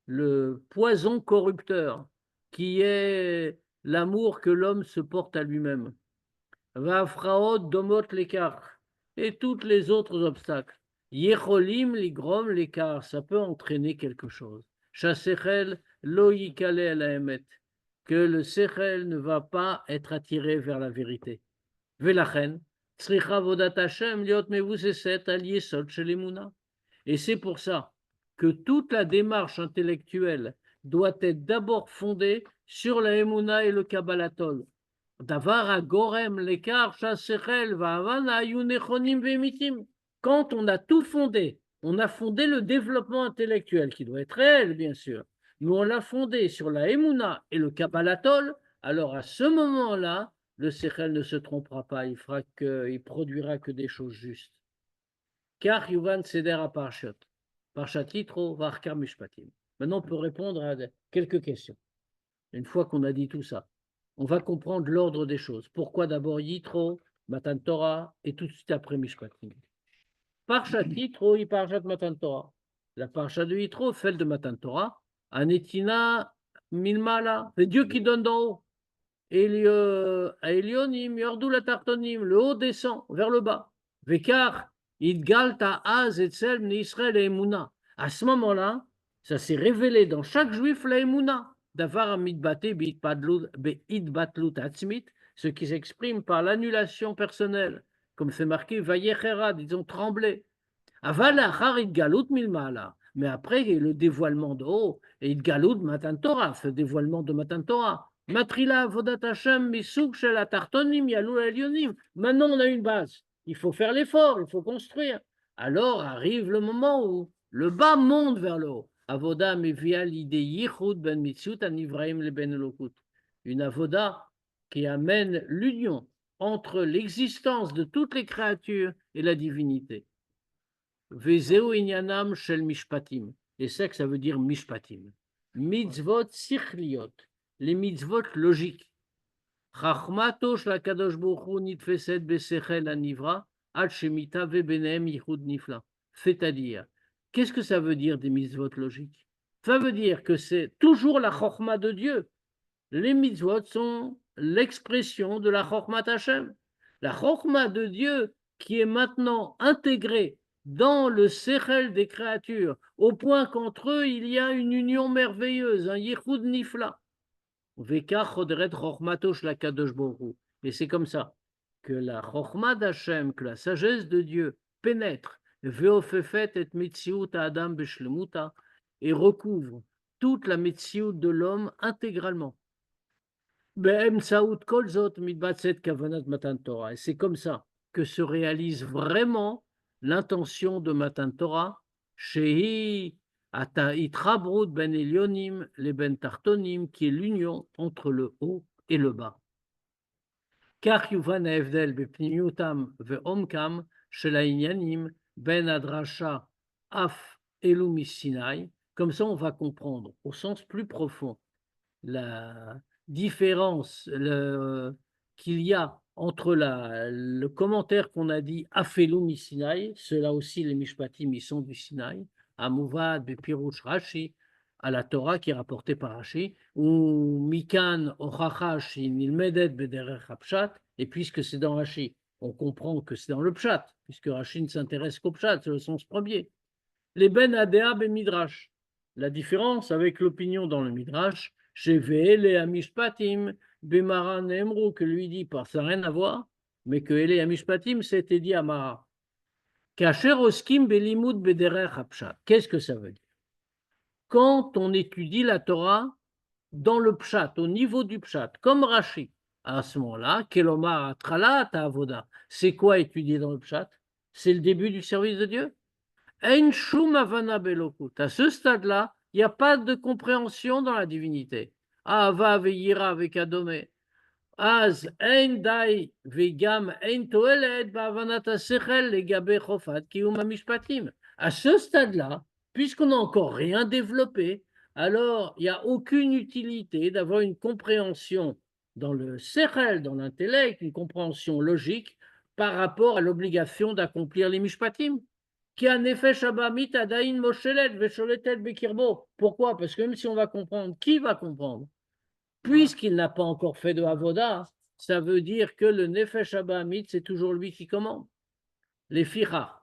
le poison corrupteur, qui est l'amour que l'homme se porte à lui-même. Vafraot domot l'écart, et tous les autres obstacles. Yecholim ligrom l'écart, ça peut entraîner quelque chose. Chasechel lo yikale el haemet, que le sechel ne va pas être attiré vers la vérité. Velachen, et c'est pour ça que toute la démarche intellectuelle doit être d'abord fondée sur la Emouna et le Kabbalatol. Quand on a tout fondé, on a fondé le développement intellectuel, qui doit être réel, bien sûr, mais on l'a fondé sur la Emouna et le Kabbalatol, alors à ce moment-là, le Sechel ne se trompera pas, il produira que des choses justes. Car Yuvan Seder à Parashat. Parashat Yitro, Varkar Mishpatim. Maintenant, on peut répondre à quelques questions. Une fois qu'on a dit tout ça, on va comprendre l'ordre des choses. Pourquoi d'abord Yitro, Matan Torah, et tout de suite après Mishpatim. Parashat Yitro et Parashat Matan Torah. La Parashat de Yitro, celle de Matan Torah, Anetina Milmala, c'est Dieu qui donne d'en haut. Elionim, Yordou la tartonim, le haut descend vers le bas. Vekar, Idgalta Az Etzel Israël et Emouna. À ce moment-là, ça s'est révélé dans chaque juif la Emouna. Davar Amidbate Beidbatlut Atzmit, ce qui s'exprime par l'annulation personnelle, comme c'est marqué Vayechera, ils ont tremblé. Aval Achar Idgalut Milmala. Mais après, le dévoilement de haut, et Idgalut Matan Torah, ce dévoilement de Matan Torah. Matrila Avodat Hashem Misouk Shel Atartonim Yalou Elionim. Maintenant, on a une base. Il faut faire l'effort, il faut construire. Alors arrive le moment où le bas monte vers le haut. Avoda Mevia l'idée Yichud Ben Mitzut Anivraim le Ben Elokut. Une avoda qui amène l'union entre l'existence de toutes les créatures et la divinité. Vezeu inyanam shel mishpatim. Et c'est que ça veut dire mishpatim. Mitzvot sichliot. Les mitzvot logiques. Chachmato shel kadosh baruch hu nitfeset besechel anivra ad shemita vebenem yichud nifla. C'est-à-dire, qu'est-ce que ça veut dire des mitzvot logiques? Ça veut dire que c'est toujours la chokhma de Dieu. Les mitzvot sont l'expression de la chokhmat Hashem. La chokhma de Dieu qui est maintenant intégrée dans le sechel des créatures, au point qu'entre eux, il y a une union merveilleuse, un yichud nifla. Et c'est comme ça que la chokhma d'Hachem, que la sagesse de Dieu pénètre, et recouvre toute la metsiout de l'homme intégralement. Be'emtsaout kol zot mitbatzet kavanat Matan Torah. Et c'est comme ça que se réalise vraiment l'intention de Matan Torah, Shehi ata itrabrut ben elionim le ben tartonim, qui est l'union entre le haut et le bas. Car yuvan ההבדל בפנימיותם ועומקם של העניינים ben adrasha af אלו מסיני. Comme ça, on va comprendre au sens plus profond la différence qu'il y a entre le commentaire qu'on a dit Afelu mi Sinaï, ceux-là aussi les Mishpatim, ils sont du Sinaï, Amuvad, Bepirush Rashi, à la Torah qui est rapportée par Rashi, ou Mikan Ochachash, Nilmedet Bederech Hapshat, et puisque c'est dans Rashi, on comprend que c'est dans le Pshat, puisque Rashi ne s'intéresse qu'au Pshat, c'est le sens premier. Les Ben Adéa Ben Midrash, la différence avec l'opinion dans le Midrash, chez Ve'ele Amishpatim, Bemara Nemru, que lui dit par ça n'a rien à voir, mais que Ele Amishpatim, c'était dit à Mara. Kacher Oskim Belimud Bederer Hapshat. Qu'est-ce que ça veut dire? Quand on étudie la Torah dans le Pshat, au niveau du Pshat, comme Rashi, à ce moment-là, Kelomar Atralat Avoda, c'est quoi étudier dans le Pshat? C'est le début du service de Dieu? Ein shum havana belokut. À ce stade-là, il n'y a pas de compréhension dans la divinité. Ava ve'yira ve'kadome. Az ein dai ve'gam ein toelet ba'avanat ha'sechel legabe chofat kiyum ha'mishpatim. À ce stade-là, puisqu'on n'a encore rien développé, alors il n'y a aucune utilité d'avoir une compréhension dans le sechel, dans l'intellect, une compréhension logique par rapport à l'obligation d'accomplir les mishpatim. Pourquoi? Parce que même si on va comprendre, qui va comprendre? Puisqu'il n'a pas encore fait de Avoda, ça veut dire que le Nefesh Abahamit, c'est toujours lui qui commande. Les Ficha,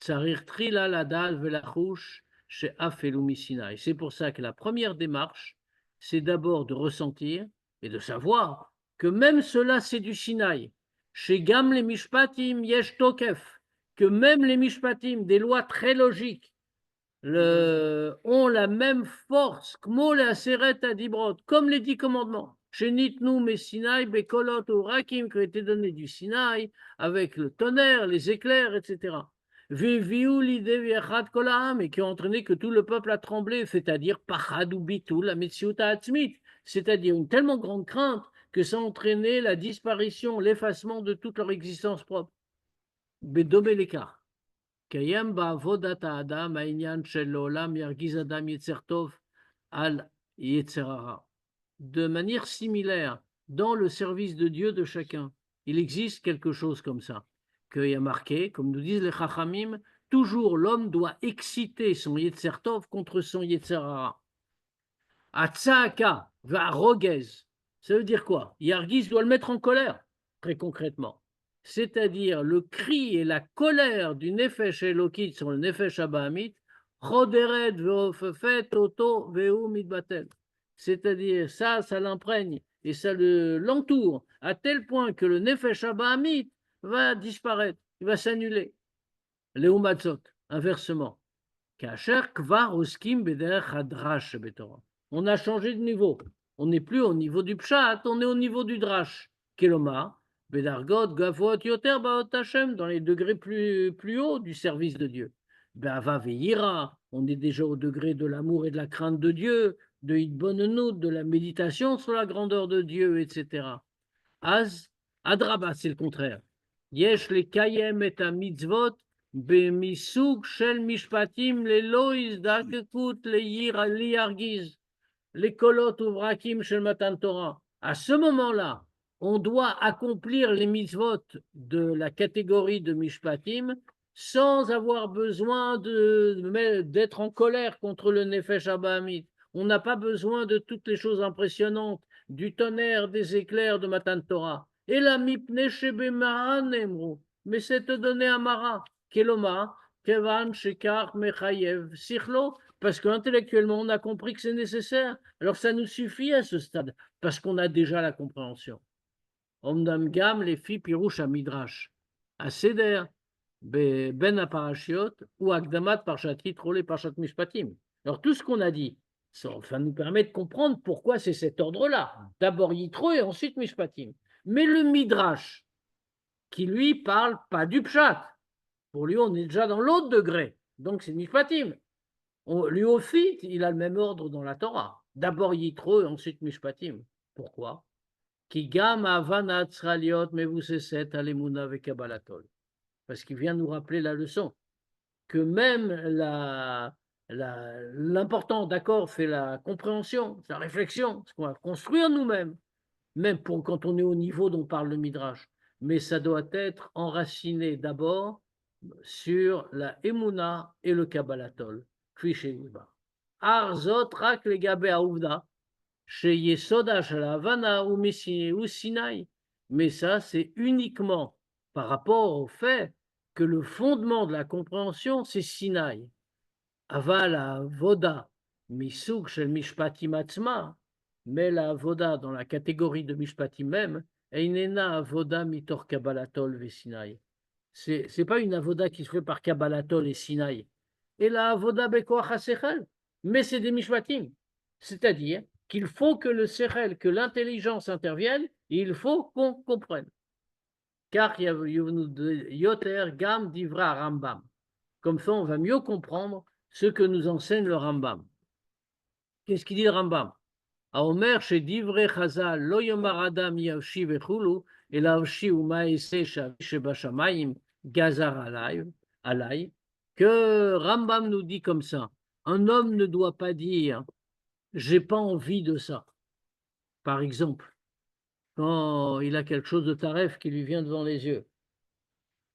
Tsarir Trila Ladal Velachouch chez Afelumi Sinai. C'est pour ça que la première démarche, c'est d'abord de ressentir et de savoir que même cela, c'est du Sinaï. Chez Gam les Mishpatim Yesh Tokef, que même les mishpatim, des lois très logiques, ont la même force, comme les 10 commandements. Chez Nitnu, Messinaï, Bekolot, Urakim, qui ont été donnés du Sinaï, avec le tonnerre, les éclairs, etc. Et qui ont entraîné que tout le peuple a tremblé, c'est-à-dire Pachad ou Bitul, la Metsiuta Atzmit, c'est-à-dire une tellement grande crainte que ça a entraîné la disparition, l'effacement de toute leur existence propre. Bedome l'écart. Kayam ba'avodat ha'adam ha'inyan shel l'olam yargiz adam yetzer tov al yetzer hara. De manière similaire, dans le service de Dieu de chacun, il existe quelque chose comme ça, qu'il y a marqué, comme nous disent les Chachamim, toujours l'homme doit exciter son yetzer tov contre son yetzer hara. Atzaaka va'rogez, ça veut dire quoi? Yargiz doit le mettre en colère, très concrètement. C'est-à-dire le cri et la colère du Nefesh Elokit sur le Nefesh Abahamit, Choderet ve'ofefet oto ve'u mitbatel. C'est-à-dire ça l'imprègne et ça l'entoure à tel point que le Nefesh Abahamit va disparaître, il va s'annuler. Leumatzot, inversement. Kacher kvar oskim bederech hadrash betorah. On a changé de niveau. On n'est plus au niveau du pshat, on est au niveau du drash. Keloma, bedargot, gavot, yoter, baot Hashem, dans les degrés plus hauts du service de Dieu. Be'ava ve'yira, on est déjà au degré de l'amour et de la crainte de Dieu, de hitbonenut, de la méditation sur la grandeur de Dieu, etc. Az, adraba, c'est le contraire. Yesh le kayem et a mitzvot, bemisug shel mishpatim, le loïs dakekut, le yir liargiz. Les kolot uvrakim shel Matan Torah. À ce moment-là, on doit accomplir les mitzvot de la catégorie de mishpatim sans avoir besoin d'être en colère contre le Nefesh Abahamit. On n'a pas besoin de toutes les choses impressionnantes, du tonnerre, des éclairs de Matan Torah. Et la mipne shebemara nemru. Mais c'est te donner à Mara. Keloma, kevan shekar mechayev sichlo. Parce qu'intellectuellement, on a compris que c'est nécessaire. Alors ça nous suffit à ce stade, parce qu'on a déjà la compréhension. Omdam gam les filles pirouche à Midrash, à Seder, ben à Parashiot, ou Akdamat Parshat Yitro les Parshat Mishpatim. Alors tout ce qu'on a dit Ça nous permet de comprendre pourquoi c'est cet ordre-là. D'abord Yitro et ensuite Mishpatim. Mais le Midrash, qui lui parle pas du Pshat, pour lui on est déjà dans l'autre degré, donc c'est Mishpatim. Lui aussi, il a le même ordre dans la Torah. D'abord Yitro et ensuite Mishpatim. Pourquoi? Ki gam avanat sraliot mevuseset alemuna vekabalatol. Parce qu'il vient nous rappeler la leçon que même l'important, d'accord, c'est la compréhension, c'est la réflexion, ce qu'on va construire nous-mêmes, même pour quand on est au niveau dont parle le Midrash. Mais ça doit être enraciné d'abord sur la Emouna et le Kabbalatol. Arzot rak legabe aouvda, chez Yesoda, chez la Havana ou Sinaï. Mais ça, c'est uniquement par rapport au fait que le fondement de la compréhension, c'est Sinaï. Aval la voda, misuk shel mishpatim atzma, mais la voda dans la catégorie de mishpatim même, einena avoda mitor kabbalatol ve Sinaï. C'est pas une avoda qui se fait par kabbalatol et Sinaï. Et la avoda bekoach hasechel, mais c'est des mishpatim. C'est-à-dire qu'il faut que le sechel, que l'intelligence intervienne, et il faut qu'on comprenne. Car yoter gam divra Rambam. Comme ça, on va mieux comprendre ce que nous enseigne le Rambam. Qu'est-ce qu'il dit le Rambam? Aomer chez Divrei Chazal, lo yomar adam yavshi vechulu, et lavshi ou maese shebashamayim gazar alay, que Rambam nous dit comme ça. Un homme ne doit pas dire j'ai pas envie de ça. Par exemple, quand il a quelque chose de taref qui lui vient devant les yeux,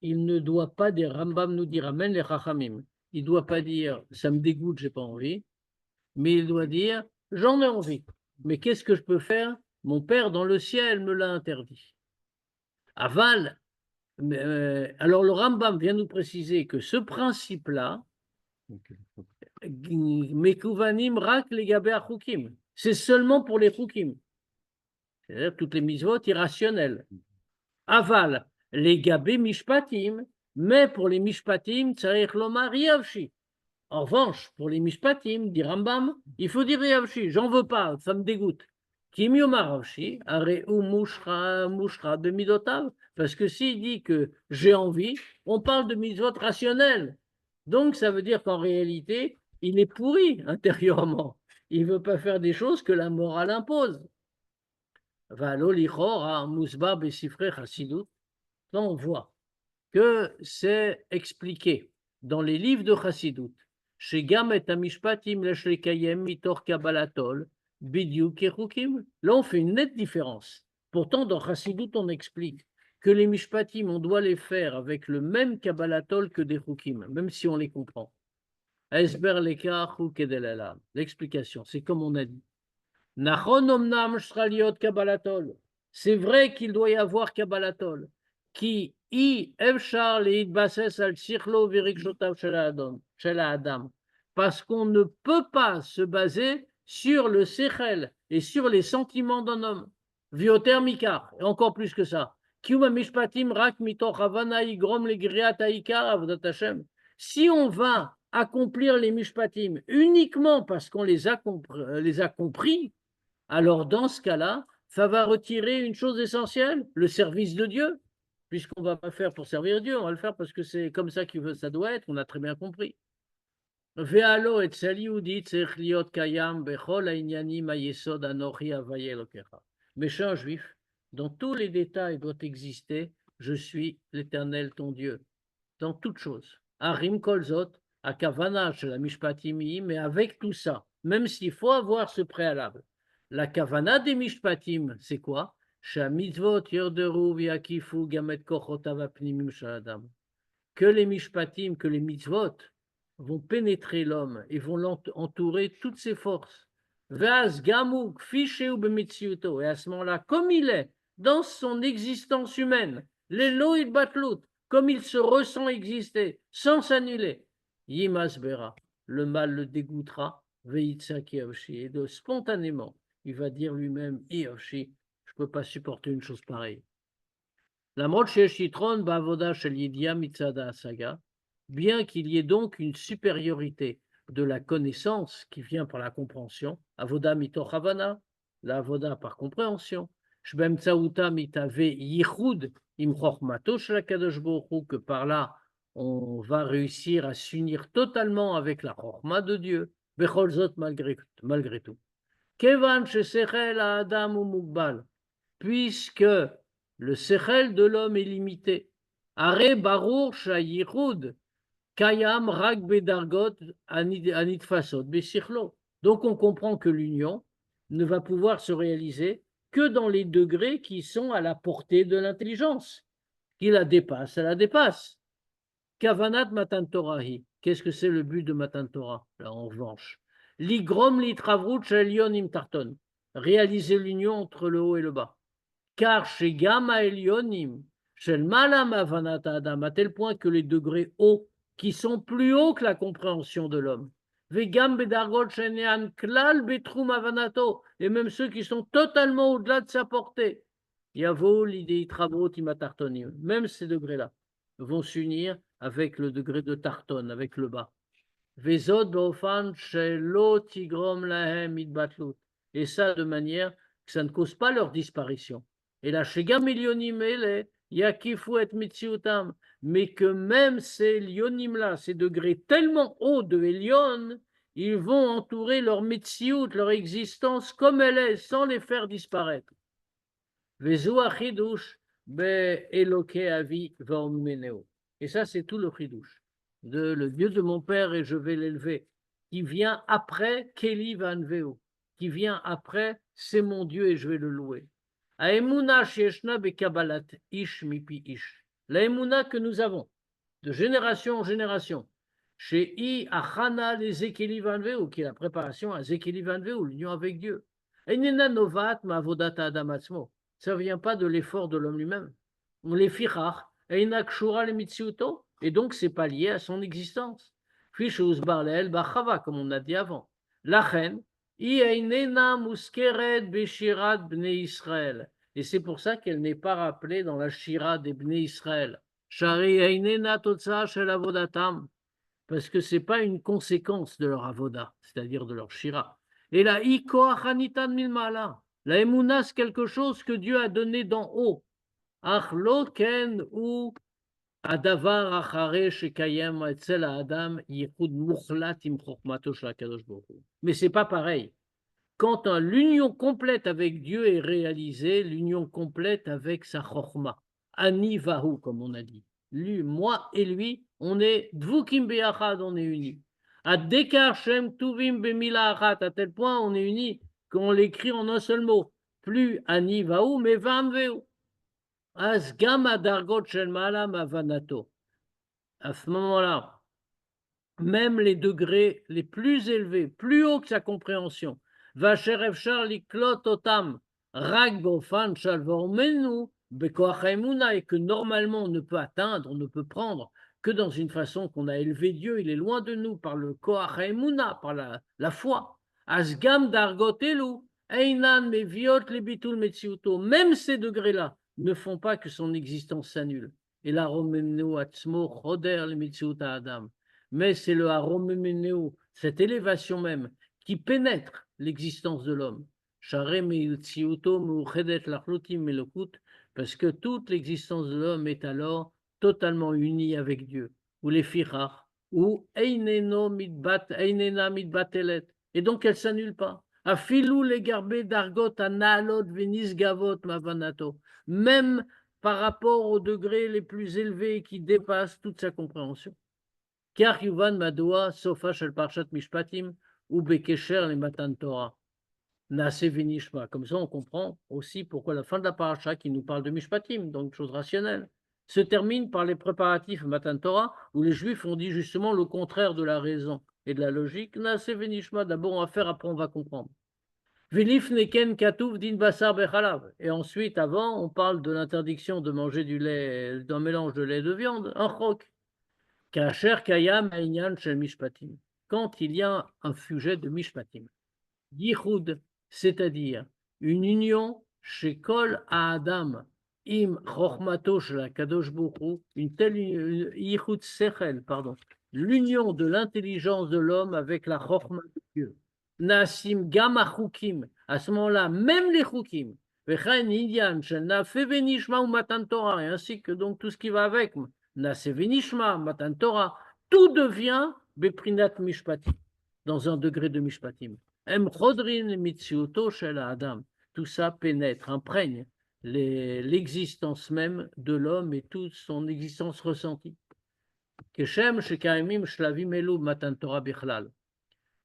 il ne doit pas dire, Rambam nous dit, ramène les chachamim, il ne doit pas dire ça me dégoûte, j'ai pas envie, mais il doit dire j'en ai envie. Mais qu'est-ce que je peux faire? Mon Père dans le ciel me l'a interdit. Aval, alors le Rambam vient nous préciser que ce principe-là, Mekouvanim rak legabe achukim, c'est seulement pour les chukim, c'est-à-dire toutes les mitzvot irrationnelles. Aval, les gabé mishpatim, mais pour les mishpatim, tzarich lomar yavshi. En revanche, pour les mishpatim, dit Rambam, il faut dire yavshi, j'en veux pas, ça me dégoûte. Kim yomar yavshi, areu mushra de midotav, parce que s'il dit que j'ai envie, on parle de mitzvot rationnelles. Donc ça veut dire qu'en réalité, il est pourri intérieurement. Il ne veut pas faire des choses que la morale impose. On voit que c'est expliqué dans les livres de Chassidut. Chez Gamet Amishpatim Leshlekayem Mitor Kabbalatol, Bidyu Kechukim. Là, on fait une nette différence. Pourtant, dans Chassidut, on explique que les Mishpatim, on doit les faire avec le même Kabbalatol que des Chukim, même si on les comprend. Esber Lekach ou Kedelalam. L'explication, c'est comme on a dit. Nachon omnam shraliot kabbalatol. C'est vrai qu'il doit y avoir kabbalatol. Qui i efshar leitbases al sichlo virikjotav shel adam. Parce qu'on ne peut pas se baser sur le sechel et sur les sentiments d'un homme. Vioter mikar, et encore plus que ça. Kiuma mishpatim rak mitoch havana igrom legriat haikar avdat Hashem. Si on va accomplir les mishpatim uniquement parce qu'on les a compris, alors dans ce cas-là, ça va retirer une chose essentielle, le service de Dieu, puisqu'on ne va pas faire pour servir Dieu, on va le faire parce que c'est comme ça qu'il veut, ça doit être, on a très bien compris. Ve'alo et saliudit tzerich liot kayam bechol ha'inyanim ha'yesod anochi havayeh Elokecha. Méchant juif, dans tous les détails doit exister, je suis l'Éternel ton Dieu, dans toutes choses. Arim kolzot, akavana shel hamishpatim, mais avec tout ça, même s'il faut avoir ce préalable. La kavana des mishpatim, c'est quoi? Que les mishpatim, que les mitzvot vont pénétrer l'homme et vont l'entourer toutes ses forces. Et à ce moment-là, comme il est dans son existence humaine, l'éloïd batlout, comme il se ressent exister, sans s'annuler, Yimasbera, le mal le dégoûtera, Veitsaki Avshi, et de spontanément, il va dire lui-même, Avshi, je ne peux pas supporter une chose pareille. Lamrot sheyesh yitron ba'avoda shel yidia mitzada saga, bien qu'il y ait donc une supériorité de la connaissance qui vient par la compréhension, avoda mitoch havana, la avoda par compréhension, shbemtsaouta mitave yichud im chochmato shel HaKadosh Baruch Hu, que par là on va réussir à s'unir totalement avec la chokhma de Dieu, bechol zot malgré tout. Kevan shesechel ha'adam hu mugbal, puisque le sechel de l'homme est limité. Are barur shayichud kayam rak bedargot anitfasot besichlo. Donc on comprend que l'union ne va pouvoir se réaliser que dans les degrés qui sont à la portée de l'intelligence. Qui la dépasse, elle la dépasse. Kavanat Matan Torahi. Qu'est-ce que c'est le but de Matan Torah, là, en revanche? Ligrom litravrut shelion im tarton. Réaliser l'union entre le haut et le bas. Car chez Gamma Elionim, shel malam avanat adam, à tel point que les degrés hauts, qui sont plus hauts que la compréhension de l'homme, vegam bedargot shenean klal betrum avanato, et même ceux qui sont totalement au-delà de sa portée, yavo l'idée travot imatartonim, même ces degrés-là vont s'unir avec le degré de tarton, avec le bas. Vezod beofan shelo tigrom lahem idbatlut, et ça de manière que ça ne cause pas leur disparition. Et là, chez Gamilionim ele, yakifu et mitziutam, mais que même ces lionim-là, ces degrés tellement hauts de Elion, ils vont entourer leur mitziut, leur existence comme elle est, sans les faire disparaître. Vezu achidush be eloke avi v'ommeneo. Et ça, c'est tout le chidouche. De le Dieu de mon père et je vais l'élever, qui vient après Keli Vanveo, qui vient après c'est mon Dieu et je vais le louer. Aemuna sheshna bekabalat ish mipi ish. La emuna que nous avons de génération en génération chez I achana les Ekeli Vanveo, qui est la préparation à Zekeli Vanveo, l'union avec Dieu. Enena novat ma vodata adamatzmo. Ça ne vient pas de l'effort de l'homme lui-même. On les firach, einakshura le mitziuto, et donc c'est pas lié à son existence. Fichus barleel bachava, comme on a dit avant. Lachen, i einena muskeret beshirat bnei Israël. Et c'est pour ça qu'elle n'est pas rappelée dans la shira des bnei Israël. Shari einena totsa shel avodatam, parce que c'est pas une conséquence de leur avoda, c'est-à-dire de leur shira. Et la i koachanitan milmala. La émouna, c'est quelque chose que Dieu a donné d'en haut. Ach lo ken ou adavar achare shekayem etzel adam yichud muchlat im chokhmato shel HaKadosh Baruch Hu. Mais c'est pas pareil. Quand l'union complète avec Dieu est réalisée, l'union complète avec sa chokhma, ani vahu, comme on a dit. Lui, moi et lui, on est dvukim be'achad, on est unis. Ad dekar shem tuvim bemila achat, à tel point on est unis qu'on l'écrit en un seul mot. Plus ani vahu, mais vam veu. As gam adargot shel malam avanato. À ce moment-là, même les degrés les plus élevés, plus hauts que sa compréhension, vacher efshar liklot otam, rag bofan shalvormenu, bekoach haemuna, et que normalement on ne peut atteindre, on ne peut prendre que dans une façon qu'on a élevé Dieu, il est loin de nous par le koach haemuna, par la foi. Asgam dargot elu, einan meviot lebitul metziuto, même ces degrés-là ne font pas que son existence s'annule. Et la romenu atzmo choder le metziuta adam. Mais c'est le haromemeneo, cette élévation même, qui pénètre l'existence de l'homme. Parce que toute l'existence de l'homme est alors totalement unie avec Dieu. Ou les firach, ou einena mitbatelet. Et donc elle ne s'annule pas. Afilou les garbé dargot analot venis gavot mavanato. Même par rapport aux degrés les plus élevés qui dépassent toute sa compréhension. Car Yuvan Madoua, Sofa Shel Parshat Mishpatim, ou Bekesher le Matan Torah. Nase Vinishma. Comme ça, on comprend aussi pourquoi la fin de la paracha qui nous parle de Mishpatim, donc chose rationnelle, se termine par les préparatifs Matan Torah, où les Juifs ont dit justement le contraire de la raison et de la logique. Nase Vinishma, d'abord on va faire, après on va comprendre. Vilif Neken Katouf Din Basar Bechalav. Et ensuite, avant, on parle de l'interdiction de manger du lait, d'un mélange de lait et de viande, un chok. Kacher Kayam Aïnyan Shel Mishpatim. Quand il y a un sujet de Mishpatim. Yichud, c'est-à-dire une union chez Kol Adam Im Chochmato Shel HaKadosh Baruch Hu, une telle Yichud Sechel, pardon, l'union de l'intelligence de l'homme avec la chorma de Dieu. Nasim gam achukim, à ce moment-là, même les chukim, vechain indian, nafe venishma ou matan Torah, et ainsi que donc tout ce qui va avec, nafe venishma, matan Torah, tout devient beprinat mishpatim, dans un degré de mishpatim. Em chodrin mitziuto shel adam, tout ça pénètre, imprègne l'existence même de l'homme et toute son existence ressentie. Keshem shekaimim shlavim elu matan Torah bichlal.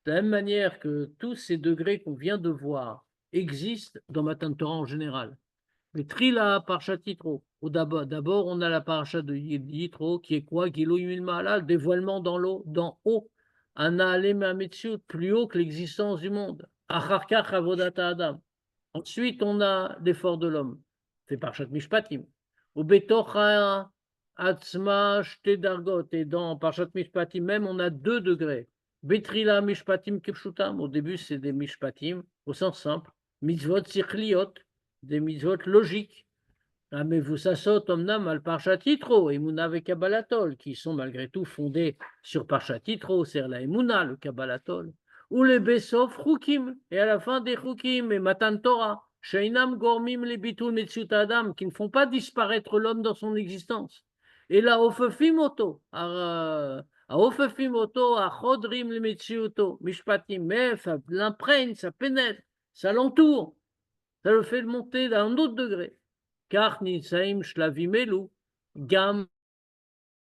De la même manière que tous ces degrés qu'on vient de voir existent dans Matan Torah en général. Mais Trila Parashat Yitro. D'abord, on a la Parashat de Yitro qui est quoi? Gilouim il-Ma'alal, dévoilement dans l'eau, d'en haut. Ana'alem ha'metziut, plus haut que l'existence du monde. Acharkach avodat Adam. Ensuite, on a l'effort de l'homme. C'est Parashat Mishpatim. Ou Betocha Atzma Shte Dargot. Et dans Parashat Mishpatim même, on a 2 degrés. Betrila Mishpatim Kipshutam. Au début, c'est des Mishpatim, au sens simple. Mitzvot Sichliot, des mitzvot logiques. Ah, mais vous sasot omnam al Parashat Yitro, Emuna ve Kabbalatol, qui sont malgré tout fondés sur Parashat Yitro, c'est la Emuna, le Kabbalatol. Ou les Besof Chukim, et à la fin des Chukim, et Matan Torah, Sheinam Gormim les Bitul Metziut Adam, qui ne font pas disparaître l'homme dans son existence. Et la Ofefimoto, à Ofefimoto, à Chodrim le Metziuto, Mishpatim, mais ça l'imprègne, ça pénètre, ça l'entoure, ça le fait monter à un autre degré. Car Nitsaim Shlavim Elu, Gam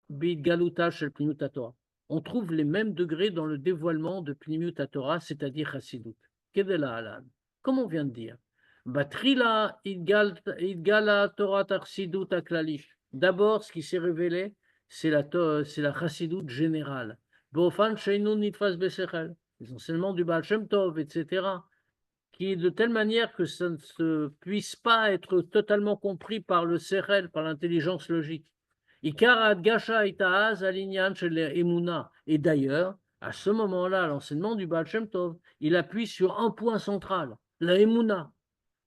Bidgaluta Shel Pnimiut HaTorah. On trouve les mêmes degrés dans le dévoilement de Pnimiut HaTorah, c'est-à-dire Chassidut. Kedela Alan. Comme on vient de dire. Batrila Idgala Torah Chassidut Aklali. D'abord, ce qui s'est révélé, c'est la Chassidut générale. Bofan Sheinu Nitfas Besechel. Les enseignements du Baal Shem Tov, etc. Qui est de telle manière que ça ne se puisse pas être totalement compris par le sérel, par l'intelligence logique. Et d'ailleurs, à ce moment-là, l'enseignement du Baal Shem Tov, il appuie sur un point central, la Emuna.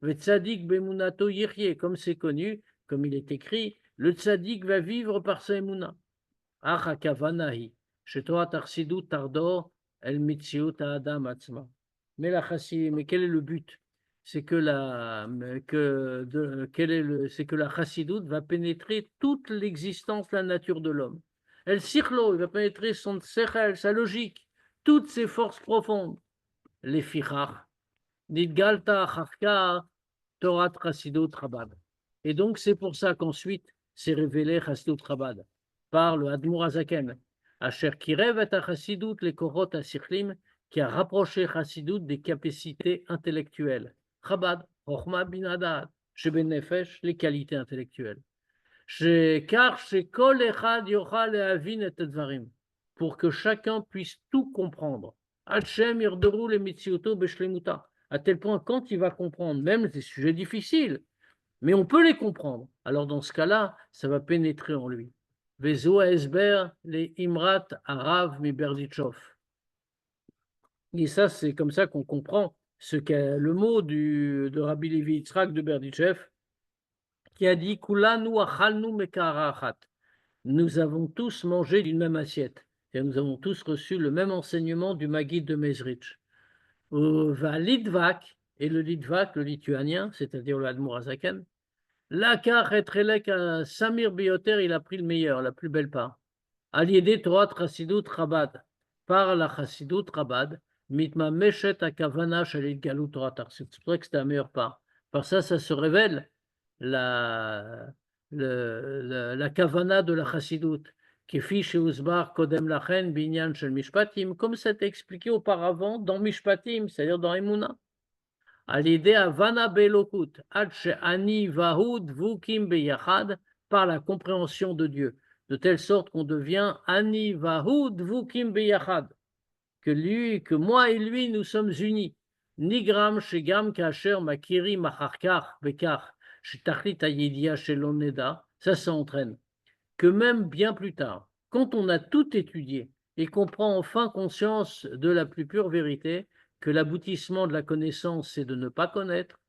Le tzaddik bemunato yirye, comme c'est connu, comme il est écrit, le tzaddik va vivre par sa Emuna. Ach hakavanahi, shetoat arsidut tardor el mitziut adam atzma. Mais quel est le but? C'est que la chassidut va pénétrer toute l'existence, la nature de l'homme. El sirlo, il va pénétrer son sechel, sa logique, toutes ses forces profondes. Les fichach, nidgalta charka, torat chassidut rabad. Et donc c'est pour ça qu'ensuite s'est révélé chassidut rabad par le Admour Hazaken, asher kirev et chassidut les korot asichlim, qui a rapproché Chassidut des capacités intellectuelles. Chabad, Chochma Binadat, chez Ben Nefesh, les qualités intellectuelles. Car chez Kol Echad Yochal et Avin et Tedvarim, pour que chacun puisse tout comprendre. Hachem Irderu le Mitziuto Beshlemuta, à tel point quand il va comprendre, même des sujets difficiles, mais on peut les comprendre. Alors dans ce cas-là, ça va pénétrer en lui. Vezo Esber les Imrat Arav mi Berdichov. Et ça, c'est comme ça qu'on comprend ce qu'est le mot de Rabbi Levi Yitzhak de Berdichev, qui a dit Kulanu achalnu mekarachat. Nous avons tous mangé d'une même assiette. Et nous avons tous reçu le même enseignement du Maggid de Mezrich. Va Litvak, et le Litvak, le lituanien, c'est-à-dire le Admour Hazaken, Lakar et Relek Samir Bioter, il a pris le meilleur, la plus belle part. Aliédé Torah Chassidut Chabad, par la Chassidut Chabad, Mitma Meshet Akavana Shalit Galut Torah Tarsit. C'est pour ça que c'était la meilleure part. Par ça, ça se révèle la Kavana de la Chassidut, qui fiche Uzbar Kodem Lachen Binyan Shel Mishpatim, comme c'était expliqué auparavant dans Mishpatim, c'est-à-dire dans Emouna. À l'idée Havana Belokut, Adche Ani Vahud Vukim Beyachad, par la compréhension de Dieu, de telle sorte qu'on devient Ani Vahud Vukim Beyachad, que moi et lui nous sommes unis. Nigram Shegam Kacher Makiri Macharkar Bekar, Shetachlit Ayedia Sheloneda, ça s'entraîne. Que même bien plus tard, quand on a tout étudié et qu'on prend enfin conscience de la plus pure vérité, que l'aboutissement de la connaissance, c'est de ne pas connaître,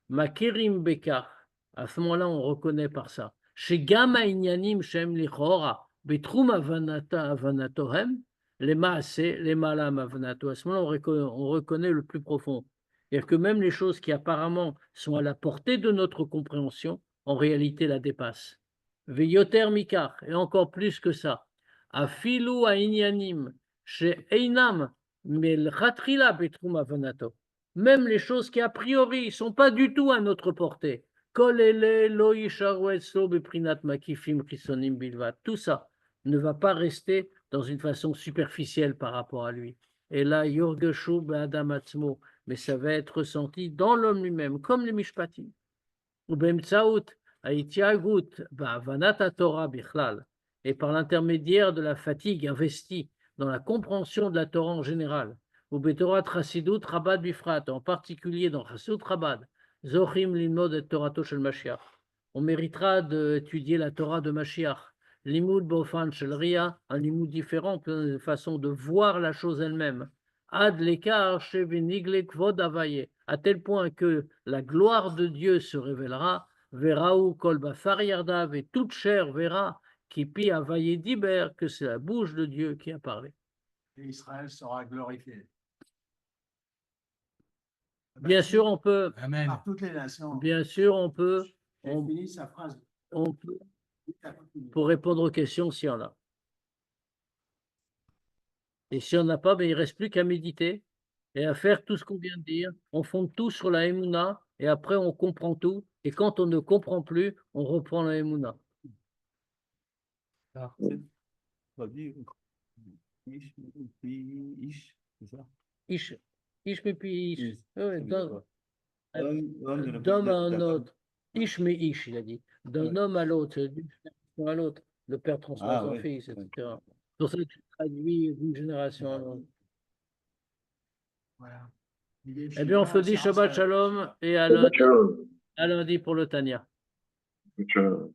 Makirim Bekar, à ce moment-là, on reconnaît par ça. Chez Gamma Inyanim Shem Lichora, Betrum avanata avanatohem, les maase, les malam avanato. À ce moment-là, on reconnaît le plus profond. C'est-à-dire que même les choses qui apparemment sont à la portée de notre compréhension, en réalité la dépassent. Veyoter mikar, et encore plus que ça. Afilu ainyanim, chez Einam, melchatrila betrum avanato. Même les choses qui a priori ne sont pas du tout à notre portée. Kol ele lo yisharu etzlo beprinat makifim chisonim bilvat. Tout ça ne va pas rester dans une façon superficielle par rapport à lui. Et là, Yorgeshu Adam Atzmo, mais ça va être ressenti dans l'homme lui-même, comme les Mishpatim. Ou Bemtsaout, Aitiagut, Vanata Torah Bichlal, et par l'intermédiaire de la fatigue investie dans la compréhension de la Torah en général, ou Betorat Chassidut Chabad Bifrat, en particulier dans Chassidut Chabad, Zochim Limod et Torato Shel Mashiach. On méritera d'étudier la Torah de Mashiach. Limoud Bofan Shel Ria, un limoud différent, une façon de voir la chose elle-même. Ad lekar shevenigle kvod avaye, à tel point que la gloire de Dieu se révélera, verraou kol bafar yardav, et toute chair verra, qui pi avaye diber, que c'est la bouche de Dieu qui a parlé. Et Israël sera glorifié. Bien sûr, on peut, Amen. Par toutes les nations. bien sûr, on peut, J'ai fini sa phrase. on peut, pour répondre aux questions s'il y en a. Et si on n'a pas, ben, il ne reste plus qu'à méditer et à faire tout ce qu'on vient de dire. On fonde tout sur la Emouna et après on comprend tout. Et quand on ne comprend plus, on reprend la Emouna. Ish, ish me pi ish. Ouais, d'homme à un autre. Ish me ish, il a dit. D'un homme à l'autre, d'une génération à l'autre. Le père transmet son fils, etc. C'est pour ça que tu traduis d'une génération à l'autre. Voilà. Eh bien, on se dit Shabbat Shalom et à lundi pour le Tanya. Shalom.